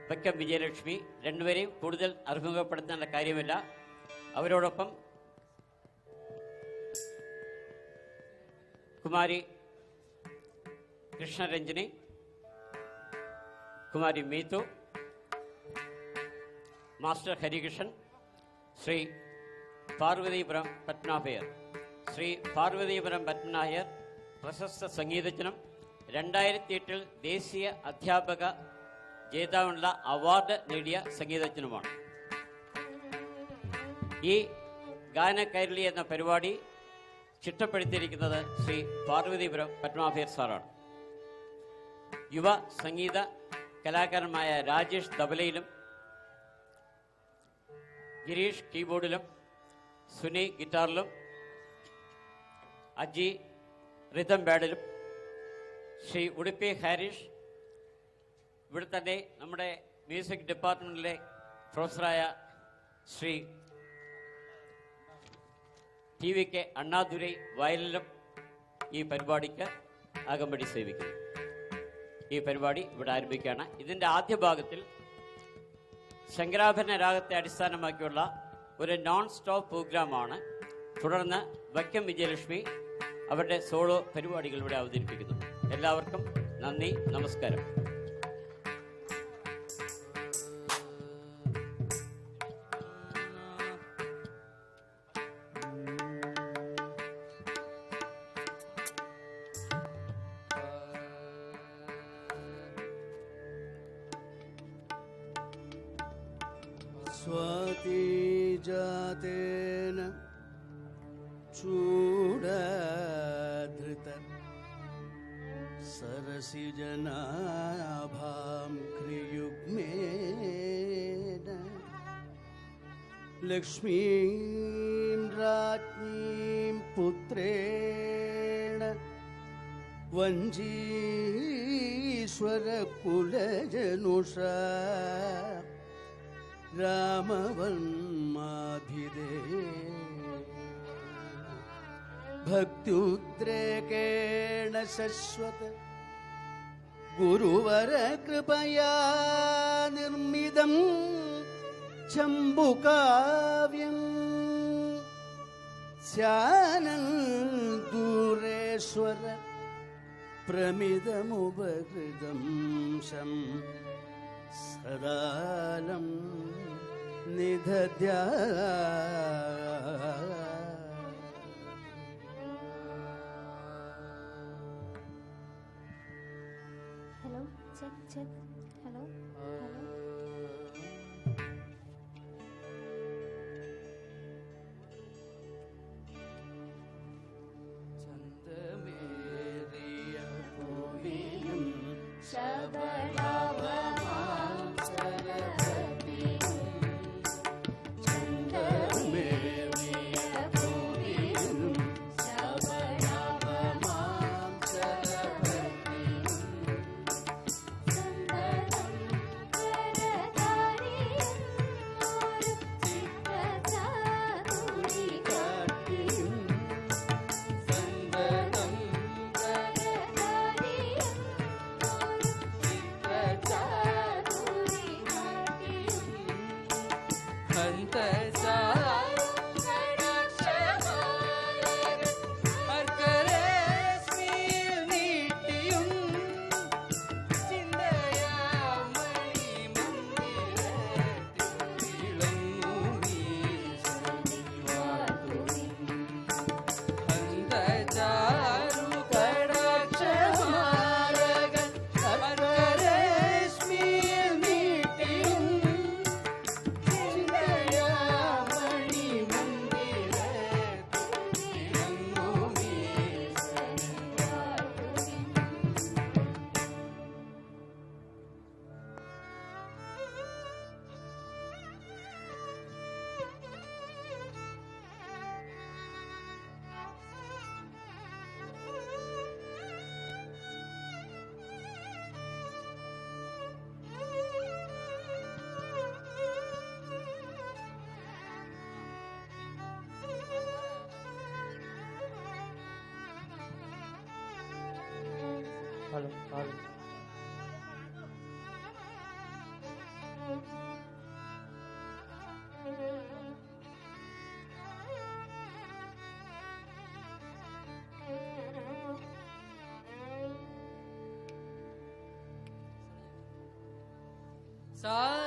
വക്കം വിജയലക്ഷ്മി. രണ്ടുപേരെയും കൂടുതൽ അറിമുഖപ്പെടുത്തേണ്ട കാര്യമില്ല. അവരോടൊപ്പം കുമാരി കൃഷ്ണരഞ്ജിനി, കുമാരി മീതു, മാസ്റ്റർ ഹരികൃഷ്ണൻ, ശ്രീ പാർവതീപുരം പത്മനാഭയർ. ശ്രീ പാർവതീപുരം പത്മനാഭയർ പ്രശസ്ത സംഗീതജ്ഞനും 2008 ദേശീയ അധ്യാപക ജേതാവിനുള്ള അവാർഡ് നേടിയ സംഗീതജ്ഞനുമാണ്. ഈ ഗാന കൈരളി എന്ന പരിപാടി ചിട്ടപ്പെടുത്തിയിരിക്കുന്നത് ശ്രീ പാർവതീപുരം പത്മനാഭയർ സാറാണ്. യുവ സംഗീത കലാകാരന്മായ രാജേഷ് തബലയിലും, ഗിരീഷ് കീബോർഡിലും, സുനി ഗിറ്റാറിലും, അജി റിതം ബാഡിലും, ശ്രീ ഉടുപ്പി ഹാരിഷ് ഇവിടെ തന്നെ നമ്മുടെ മ്യൂസിക് ഡിപ്പാർട്ട്മെൻറ്റിലെ പ്രൊഫസറായ ശ്രീ TVK അണ്ണാദുരൈ വയലിലും ഈ പരിപാടിക്ക് അകമ്പടി സേവിക്കുന്നു. ഈ പരിപാടി ഇവിടെ ആരംഭിക്കുകയാണ്. ഇതിൻ്റെ ആദ്യ ഭാഗത്തിൽ ശങ്കരാഭരണ രാഗത്തെ അടിസ്ഥാനമാക്കിയുള്ള ഒരു നോൺ സ്റ്റോപ്പ് പ്രോഗ്രാമാണ്. തുടർന്ന് വക്കം വിജയലക്ഷ്മി അവരുടെ സോളോ പരിപാടികൾ ഇവിടെ അവതരിപ്പിക്കുന്നു. എല്ലാവർക്കും നന്ദി, നമസ്കാരം. स्वाति जातेन चूडधृत सरसिजनाभां क्रियुग्मेन लक्ष्मीं राज्ञीं पुत्रेण वञ्जीश्वरकुलजनुषा रामवर्माभिदे भक्त्युद्रेकेण शश्वत गुरुवर कृपया निर्मितं चम्बुकाव्यम् स्यानन्दूरेश्वर प्रमिदमुपहृतं शं सदालं निदध्या. Hello, check. Hello. ചന്ദമേറിയ പൂവിലും ചന്ദമേറിയ Sa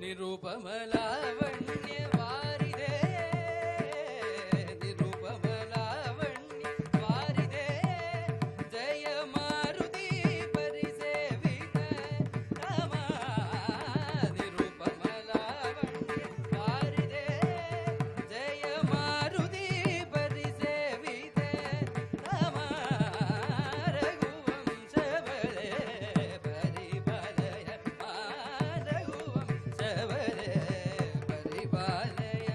നിരുപമലാവണ്യവാരിധേ നിരുപമലാവണ്യവാരിധേ Jayamaruthi പരിസേവിത Rama നിരുപമലാവണ്യവാരിധേ Jayamaruthi പരിസേവിത Rama രഘുവംശവരേ പരിപാലയ രഘുവംശവരേ പരിപാലയ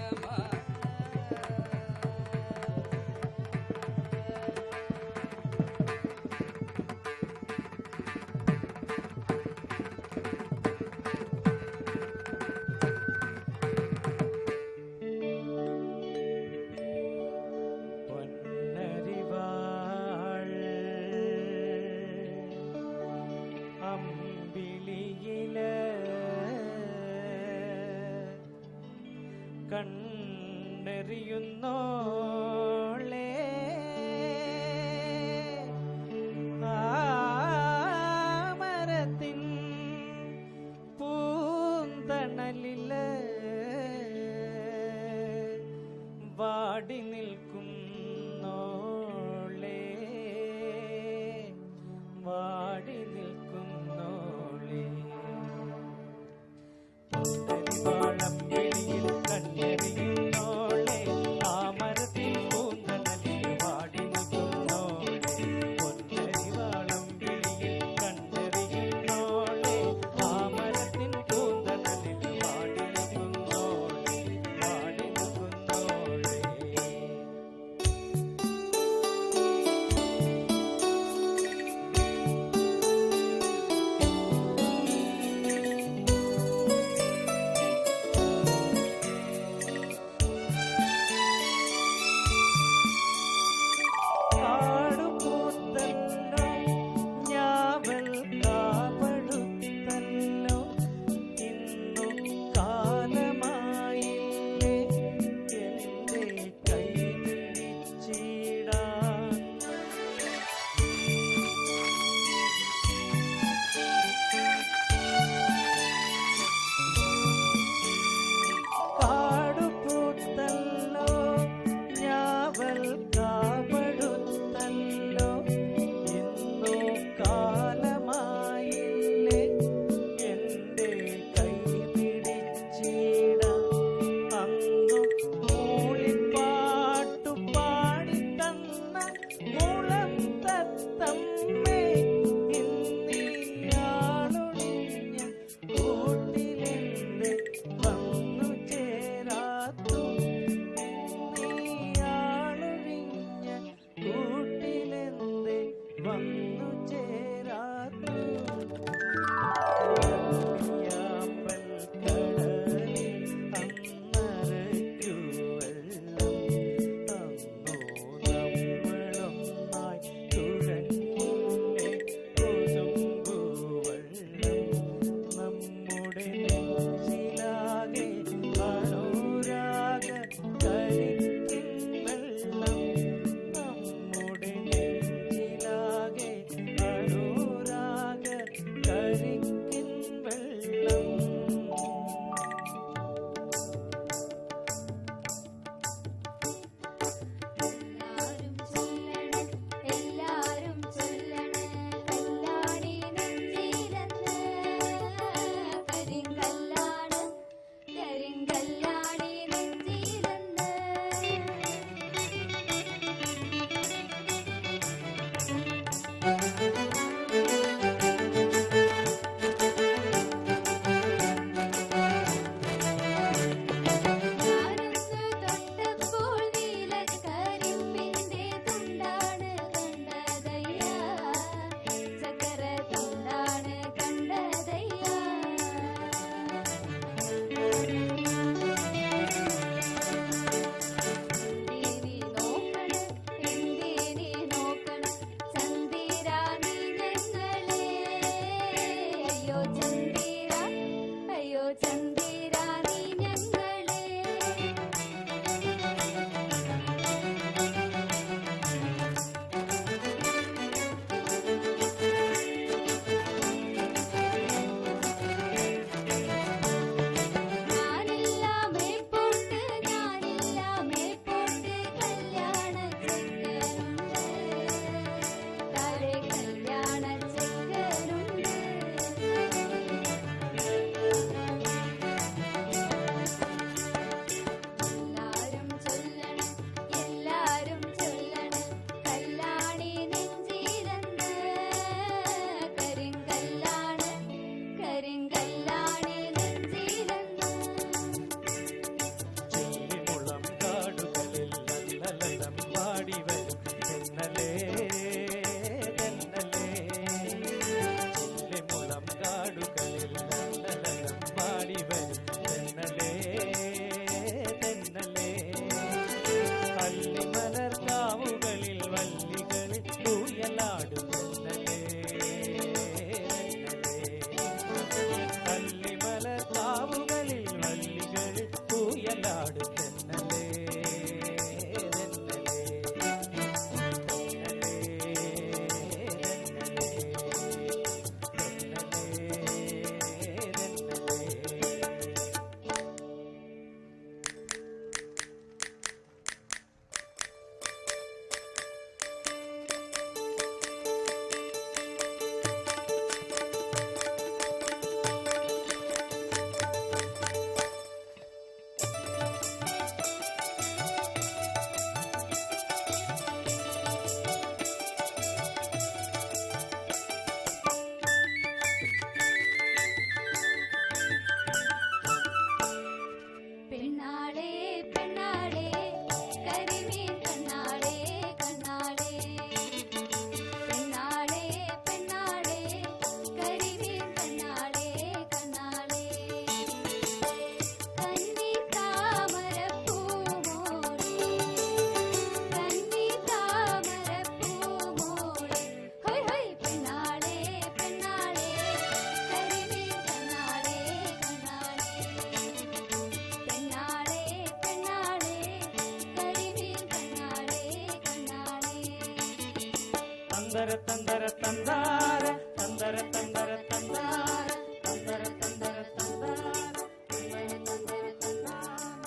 പൊന്നരിവാൾ അമ്പിളിയില് കണ്ണെറിയുന്നോളേ താമരത്തിൻ പൂന്തണലില് വാടി നിൽക്കുന്നോളേ വാടി നിൽക്കുന്നോളേ പൊന്നരിവാളമ്പിളിയിൽ കണ്ണെറിയുന്നോളേ താമരത്തിൻ പൂന്തണലിൽ വാടി നിൽക്കുന്നോളേ പൊന്നരിവാളമ്പിളിയിൽ കണ്ണെറിയുന്നോളേ താമരത്തിൻ പൂന്തണലിൽ വാടി നിൽക്കുന്നോളേ വാടി നിൽക്കുന്നോളേ കല്ലാണി നെഞ്ചിലെന്ന് ചെല്ലിമുളം കാടുകളിൽ ലല്ലലലം പാടി വരും തെന്നലേ തെന്നലേ ചെല്ലിമുളം കാടുകളിൽ ലല്ലലലം പാടി വരും തെന്നലേ തെന്നലേ അല്ലിമലർക്കാവുകളിൽ വല്ലികളിൽ തൂയലാടും തെന്നലേ അല്ലിമലർക്കാവുകളിൽ വല്ലികളിൽ തൂയലാടും തെന്നലേ തെന്നലേ പെണ്ണാളേ പെണ്ണാളേ കരിമീൻ കണ്ണാളേ കണ്ണാളേ പെണ്ണാളേ പെണ്ണാളേ കരിമീൻ കണ്ണാളേ കണ്ണാളേ കന്നി താമരപ്പൂമോളേ കന്നി താമരപ്പൂമോളേ ഹൊയ് ഹൊയ് പെണ്ണാളേ പെണ്ണാളേ കരിമീൻ കണ്ണാളേ കണ്ണാളേ പെണ്ണാളേ പെണ്ണാളേ കരിമീൻ കണ്ണാളേ കണ്ണാളേ തന്തര തന്തര തന്താര തന്തര തന്തര തന്താര തന്തര തന്തര തന്താര തന്തര തന്തര തന്താര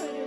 ഒരു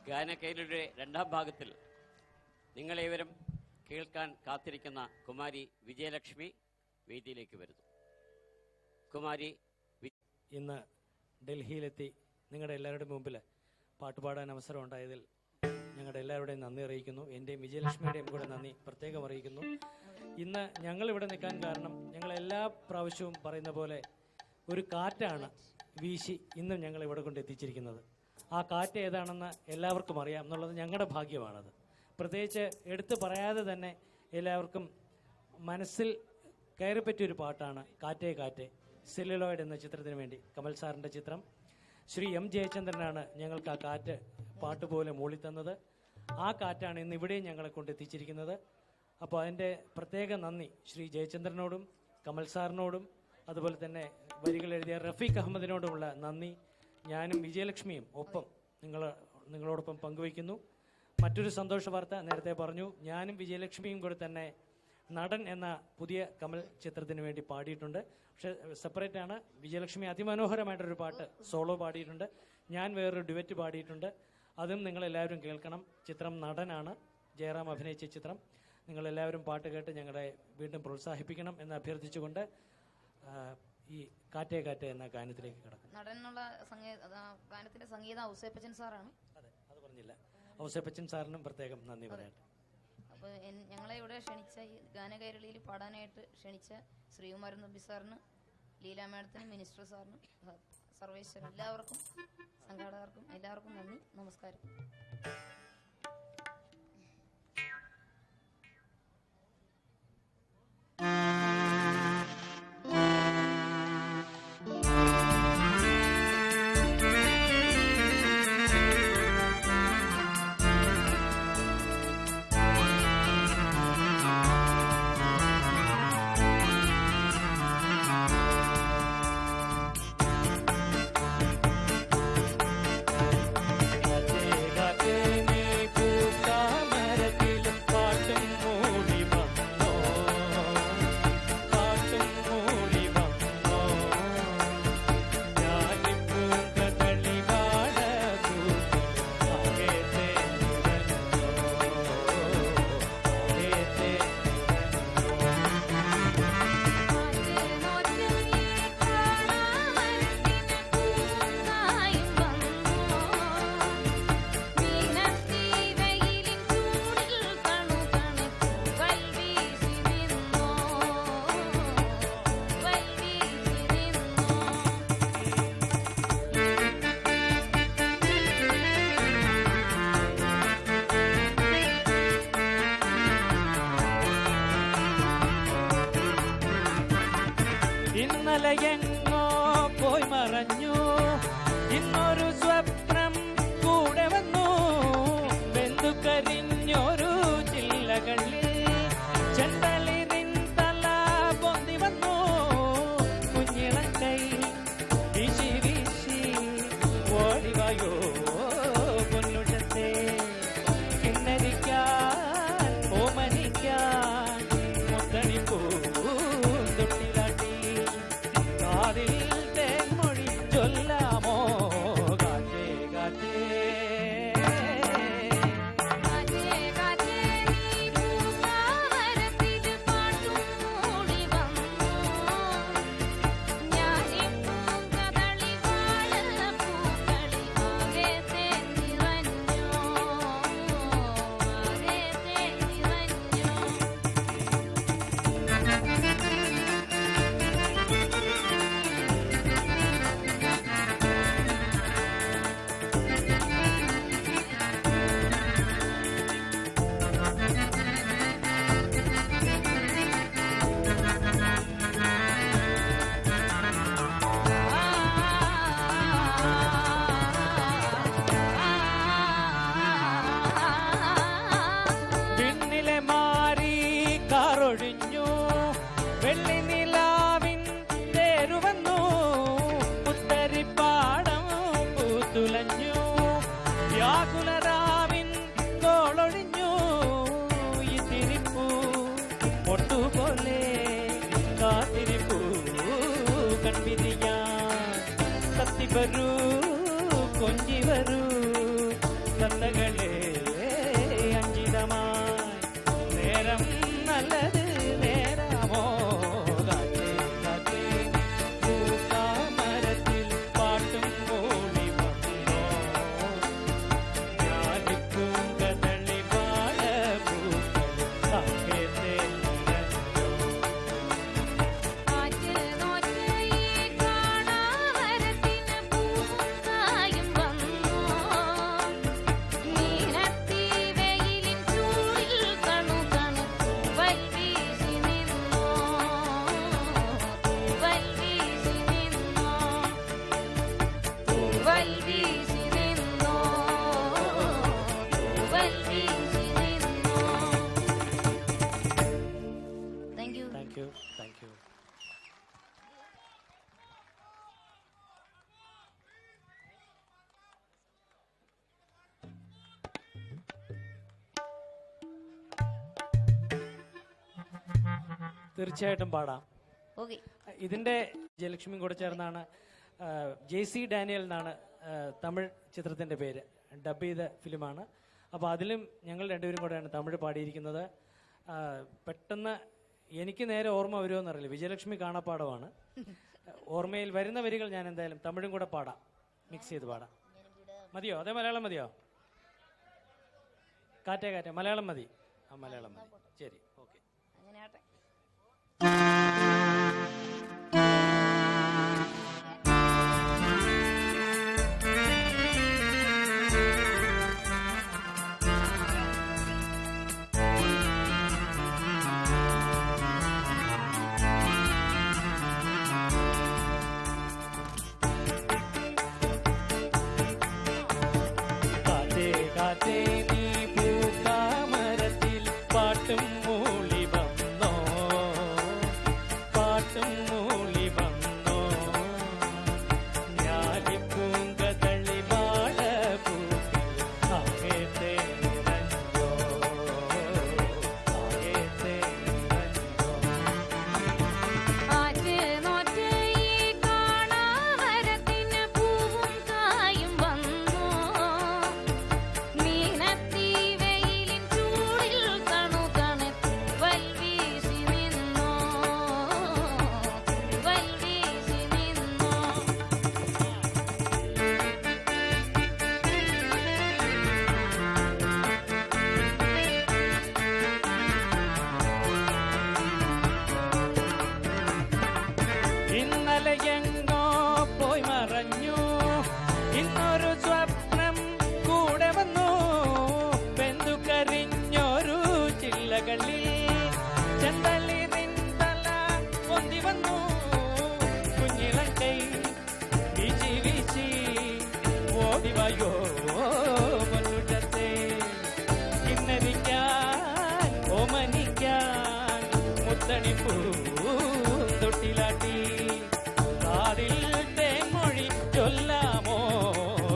ഗാനകൈരളിയുടെ രണ്ടാം ഭാഗത്തിൽ നിങ്ങളേവരും കേൾക്കാൻ കാത്തിരിക്കുന്ന കുമാരി വിജയലക്ഷ്മി വേദിയിലേക്ക് വരുന്നു. കുമാരി ഇന്ന് ഡൽഹിയിലെത്തി നിങ്ങളുടെ എല്ലാവരുടെയും മുമ്പിൽ പാട്ടുപാടാൻ അവസരം ഉണ്ടായതിൽ ഞങ്ങളുടെ എല്ലാവരുടെയും നന്ദി അറിയിക്കുന്നു. എൻ്റെയും വിജയലക്ഷ്മിയുടെയും കൂടെ നന്ദി പ്രത്യേകം അറിയിക്കുന്നു. ഇന്ന് ഞങ്ങളിവിടെ നിൽക്കാൻ കാരണം ഞങ്ങൾ എല്ലാ പ്രാവശ്യവും പറയുന്ന പോലെ ഒരു കാറ്റാണ് വീശി ഇന്നും ഞങ്ങൾ ഇവിടെ കൊണ്ട് എത്തിച്ചിരിക്കുന്നത്. ആ കാറ്റ് ഏതാണെന്ന് എല്ലാവർക്കും അറിയാം എന്നുള്ളത് ഞങ്ങളുടെ ഭാഗ്യമാണത്. പ്രത്യേകിച്ച് എടുത്തു പറയാതെ തന്നെ എല്ലാവർക്കും മനസ്സിൽ കയറിപ്പറ്റിയൊരു പാട്ടാണ് കാറ്റേ കാറ്റേ. സെല്ലുലോയിഡ് എന്ന ചിത്രത്തിന് വേണ്ടി കമൽ സാറിൻ്റെ ചിത്രം. ശ്രീ എം ജയചന്ദ്രനാണ് ഞങ്ങൾക്ക് ആ കാറ്റ് പാട്ട് പോലെ മൂളിത്തന്നത്. ആ കാറ്റാണ് ഇന്ന് ഇവിടെയും ഞങ്ങളെ കൊണ്ട് എത്തിച്ചിരിക്കുന്നത്. അപ്പോൾ അതിൻ്റെ പ്രത്യേക നന്ദി ശ്രീ ജയചന്ദ്രനോടും കമൽ സാറിനോടും അതുപോലെ തന്നെ വരികൾ എഴുതിയ റഫീഖ് അഹമ്മദിനോടുമുള്ള നന്ദി ഞാനും വിജയലക്ഷ്മിയും ഒപ്പം നിങ്ങളോടൊപ്പം പങ്കുവയ്ക്കുന്നു. മറ്റൊരു സന്തോഷ വാർത്ത നേരത്തെ പറഞ്ഞു, ഞാനും വിജയലക്ഷ്മിയും കൂടെ തന്നെ നടൻ എന്ന പുതിയ കമൽ ചിത്രത്തിന് വേണ്ടി പാടിയിട്ടുണ്ട്. പക്ഷേ സെപ്പറേറ്റ് ആണ്. വിജയലക്ഷ്മി അതിമനോഹരമായിട്ടൊരു പാട്ട് സോളോ പാടിയിട്ടുണ്ട്, ഞാൻ വേറൊരു ഡുവറ്റ് പാടിയിട്ടുണ്ട്. അതും നിങ്ങളെല്ലാവരും കേൾക്കണം. ചിത്രം നടനാണ്, ജയറാം അഭിനയിച്ച ചിത്രം. നിങ്ങളെല്ലാവരും പാട്ട് കേട്ട് ഞങ്ങളെ വീണ്ടും പ്രോത്സാഹിപ്പിക്കണം എന്ന് അഭ്യർത്ഥിച്ചുകൊണ്ട് ഈ കാറ്റേ കാറ്റേ എന്ന ഗാനത്തിലേക്ക് കിടക്കും. നടനുള്ള ഗാനത്തിന്റെ സംഗീതം ഔസേപ്പച്ചൻ സാറാണ്. അതെ, അത് പറഞ്ഞില്ല. ഔസേപ്പച്ചൻ സാറിനും പ്രത്യേകം നന്ദി പറയട്ടെ. അപ്പോൾ ഞങ്ങളെ ഇവിടെ ക്ഷണിച്ച ഈ ഗാനകൈരളിയിൽ പാടാനായിട്ട് ക്ഷണിച്ച ശ്രീകുമാരൻ തമ്പി സാറിന്, ലീല മാഡത്തിനും, മിനിസ്റ്റർ സാറിനും, സർവേശ്വരൻ എല്ലാവർക്കും, സംഘാടകർക്കും എല്ലാവർക്കും നന്ദി, നമസ്കാരം. ഇന്നലെയെങ്ങോ പോയി മറഞ്ഞു, ഇന്നൊരു സ്വപ്നം കൂടെ വന്നു. വെന്തുകരിഞ്ഞൊരു ചില്ലകളിൽ ചെന്തളിരിൻ തല പൊന്തി വന്നു. കുഞ്ഞിളം കൈ വീശി വീശി ഓടിവായോ പൊന്നുഷത്തെ, കിന്നരിക്കാൻ ഓമനിക്കാൻ മുത്തണിപ്പൂ തേൻമൊഴി ചൊല്ലാമോ കാറ്റേ കാറ്റേ. ഒഴിഞ്ഞു വെള്ളി നിലാവിൻ തേരുവന്നു, പുത്തരിപ്പാടം പൂത്തുലഞ്ഞു, വ്യാകുലരാവിൻ കോളൊഴിഞ്ഞു. ഈ തിരിപ്പൂ പൊട്ടുപോലെ കാത്തിരിപ്പൂ കൺപിരിയാൻ കത്തി വരൂ കൊഞ്ചി വരൂ തത്തകളെ അഞ്ചിതമായി നേരം നല്ലത് നേരമോ കാറ്റേ കാറ്റേ പൂക്കാമരത്തിൽ പാട്ടും മൂളി വന്നോ ഞാലിപ്പൂങ്കതളി വാഴപ്പൂക്കൾ സാങ്കേതേ ആറ്റ് നോറ്റ് ഈ കാണാമരത്തിന് പൂവും കായും വന്നോ മീനത്തി വെയിലിൻ ചൂടിൽ കണു തണുത്തു വൽവീശി നിന്നോ വൽവീശി നിന്നോ വൽവീശി നിന്നോ വൽവീശി നിന്നോ. Thank you. Thank you thank you. തീർച്ചയായിട്ടും പാടാം. ഓക്കെ. ഇതിൻ്റെ ജയലക്ഷ്മിയും കൂടെ ചേർന്നാണ് JC ഡാനിയൽ എന്നാണ് തമിഴ് ചിത്രത്തിൻ്റെ പേര്. ഡബ് ചെയ്ത ഫിലിമാണ്. അപ്പോൾ അതിലും ഞങ്ങൾ രണ്ടുപേരും കൂടെയാണ് തമിഴ് പാടിയിരിക്കുന്നത്. പെട്ടെന്ന് എനിക്ക് നേരെ ഓർമ്മ വരുമോ എന്നറിയില്ല. വിജയലക്ഷ്മി കാണാപ്പാടമാണ്. ഓർമ്മയിൽ വരുന്ന വരികൾ ഞാൻ എന്തായാലും തമിഴും കൂടെ പാടാം, മിക്സ് ചെയ്ത് പാടാം. മതിയോ? അതേ മലയാളം മതിയോ? കാറ്റേ കാറ്റേ മലയാളം മതി. ആ മലയാളം മതി. ശരി, ഓക്കെ. അങ്ങനെ ആട്ടെ. കാറ്റേ കാറ്റേ നീ പൂക്കാമരത്തിൽ പാട്ടും മൂളി വന്നോ പാട്ടും മൂളി വന്നോ ഞാലിപ്പൂങ്കതളി വാഴപ്പൂക്കൾ ആകേത്തെ നിറഞ്ഞോ ആകേത്തെ നിറഞ്ഞോ. ആറ്റ് നോറ്റ് ഈ കാണാമരത്തിന് പൂവും കായും വന്നോ മീനത്തി വെയിലിൻ ചൂടിൽ കണു തണുത്തു വൽവീശി നിന്നോ വൽവീശി നിന്നോ. ഇന്നലെ എങ്ങോ പോയി മറഞ്ഞു, ഇന്നൊരു സ്വപ്നം കൂടെ വന്നു. വെന്തുകരിഞ്ഞൊരു ചില്ലകളിൽ ചെന്തളിരിൻ തല പൊന്തി വന്നു. കുഞ്ഞിളം കൈ വീശി വീശി ഓടിവായോ മുന്നുറ്റത്തെ കിന്നരിക്കാൻ ഓമനിക്കാൻ മുത്തണിപ്പൂ തൊട്ടിലാട്ടി കാതിൽ തേൻമൊഴി ചൊല്ലാമോ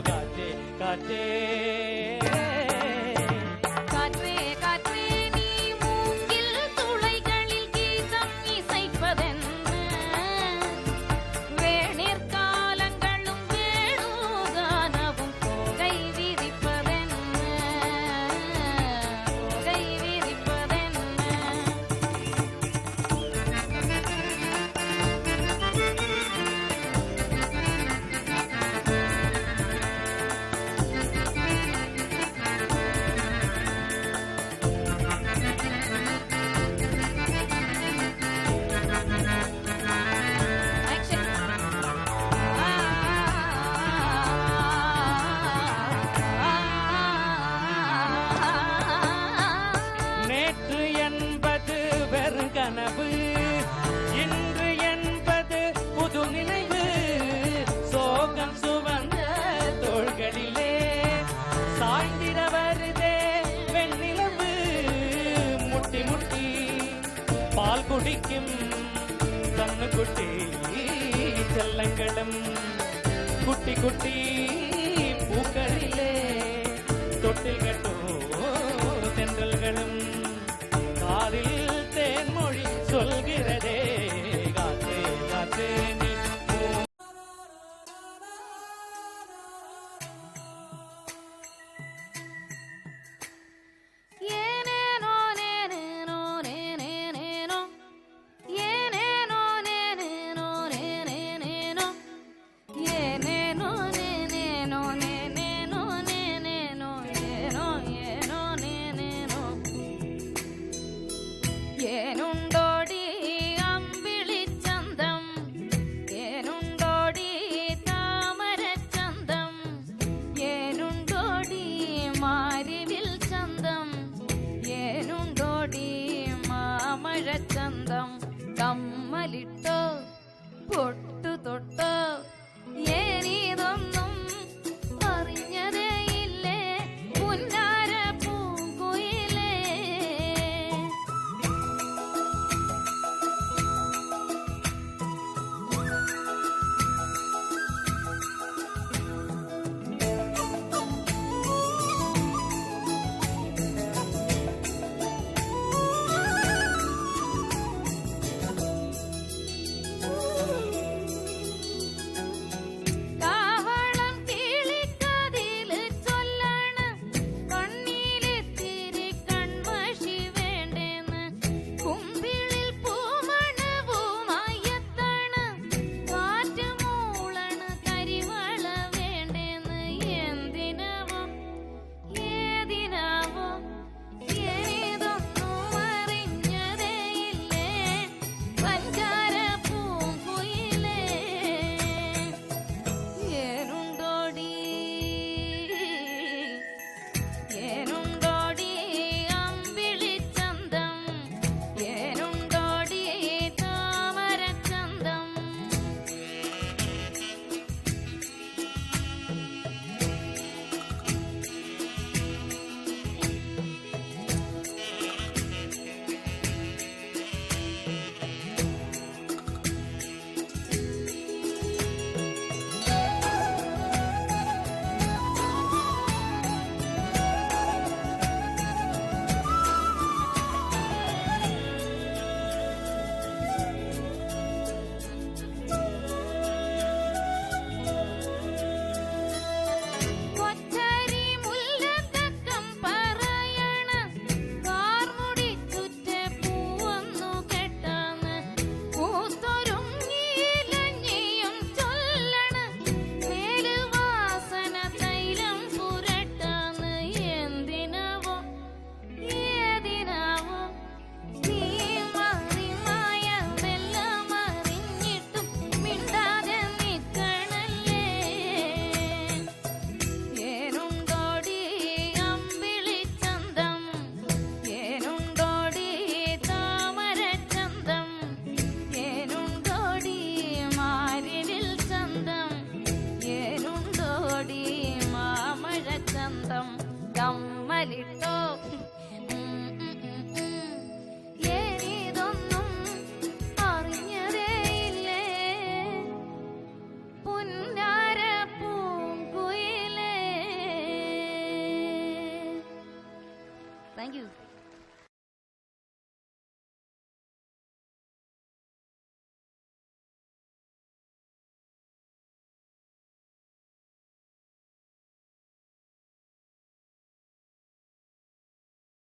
കാറ്റേ കാറ്റേ காற்றே காற்றே நீ மூங்கில் துளைகளில் கீதம் இசைப்பதென்ன வேணிற் காலங்களும் வேணுகானவும் போகை விரிப்பதென்ன போகை விரிப்பதென்ன. நேற்று என்பது வெறுங்கனவு, இன்று என்பது புது நினைவு. சோகம் சுவந்த தோள்களிலே சாய்ந்திட வருதே வெண்ணிலவு. முட்டி முட்டி பால் குடிக்கும் கண்ணுக்குட்டி செல்லங்களும் குட்டி குட்டி பூக்களிலே தொட்டில் கட்டோ தென்றல்களும் காதில் தேன்மொழி சொல்கிறதே காத்தே காத்தே நீ പൊട്ടു തൊട്ട് ഏനിതൊന്നും അറിഞ്ഞതേയില്ലേ പുന്നാര പൂങ്കുയിലേ. കാവളം കിളിക്കതില് ചൊല്ലാണ് കണ്ണിലിത്തിരി കൺമഷി വേണ്ടേന്ന്. കുമ്പിളിൽ പൂമണവുമായി എത്താണ് കാറ്റ് മൂളണ് കരിവള വേണ്ടേന്ന്. എന്തിനാവോ ഏതിനാവോ ഏതൊന്നും അറിഞ്ഞതേയില്ലേ പഞ്ചാര പൂങ്കുയിലേ. ഏനുണ്ടോടി ഏനുണ്ടോടി അമ്പിളിച്ചന്തം ഏനുണ്ടോടി താമരച്ചന്തം. കൊച്ചരി മുല്ലത്തക്കം പറയണ കാർമുടി ചുറ്റേ പൂവൊന്നു കെട്ടാന്ന്. പൂത്തൊരുങ്ങിയിലഞ്ഞിയും ചൊല്ലണ മേലുവാസന തൈലം പുരട്ടാന്ന്. എന്തിനാവോ ഏതിനാവോ നീ മറിമായതെല്ലാം അറിഞ്ഞിട്ടും മിണ്ടാതെ നിൽക്കണല്ലേ. ഏനുണ്ടോടി അമ്പിളിച്ചന്തം ഏനുണ്ടോടി താമരച്ചന്തം ഏനുണ്ടോടി മാരിവിൽ ചന്തം ഏനുണ്ടോടി മാമഴച്ചന്തം. കമ്മലിട്ടോ ഏനിതൊന്നും അറിഞ്ഞതേയില്ലേ പുന്നാര പൂങ്കുയിലേ. Thank you.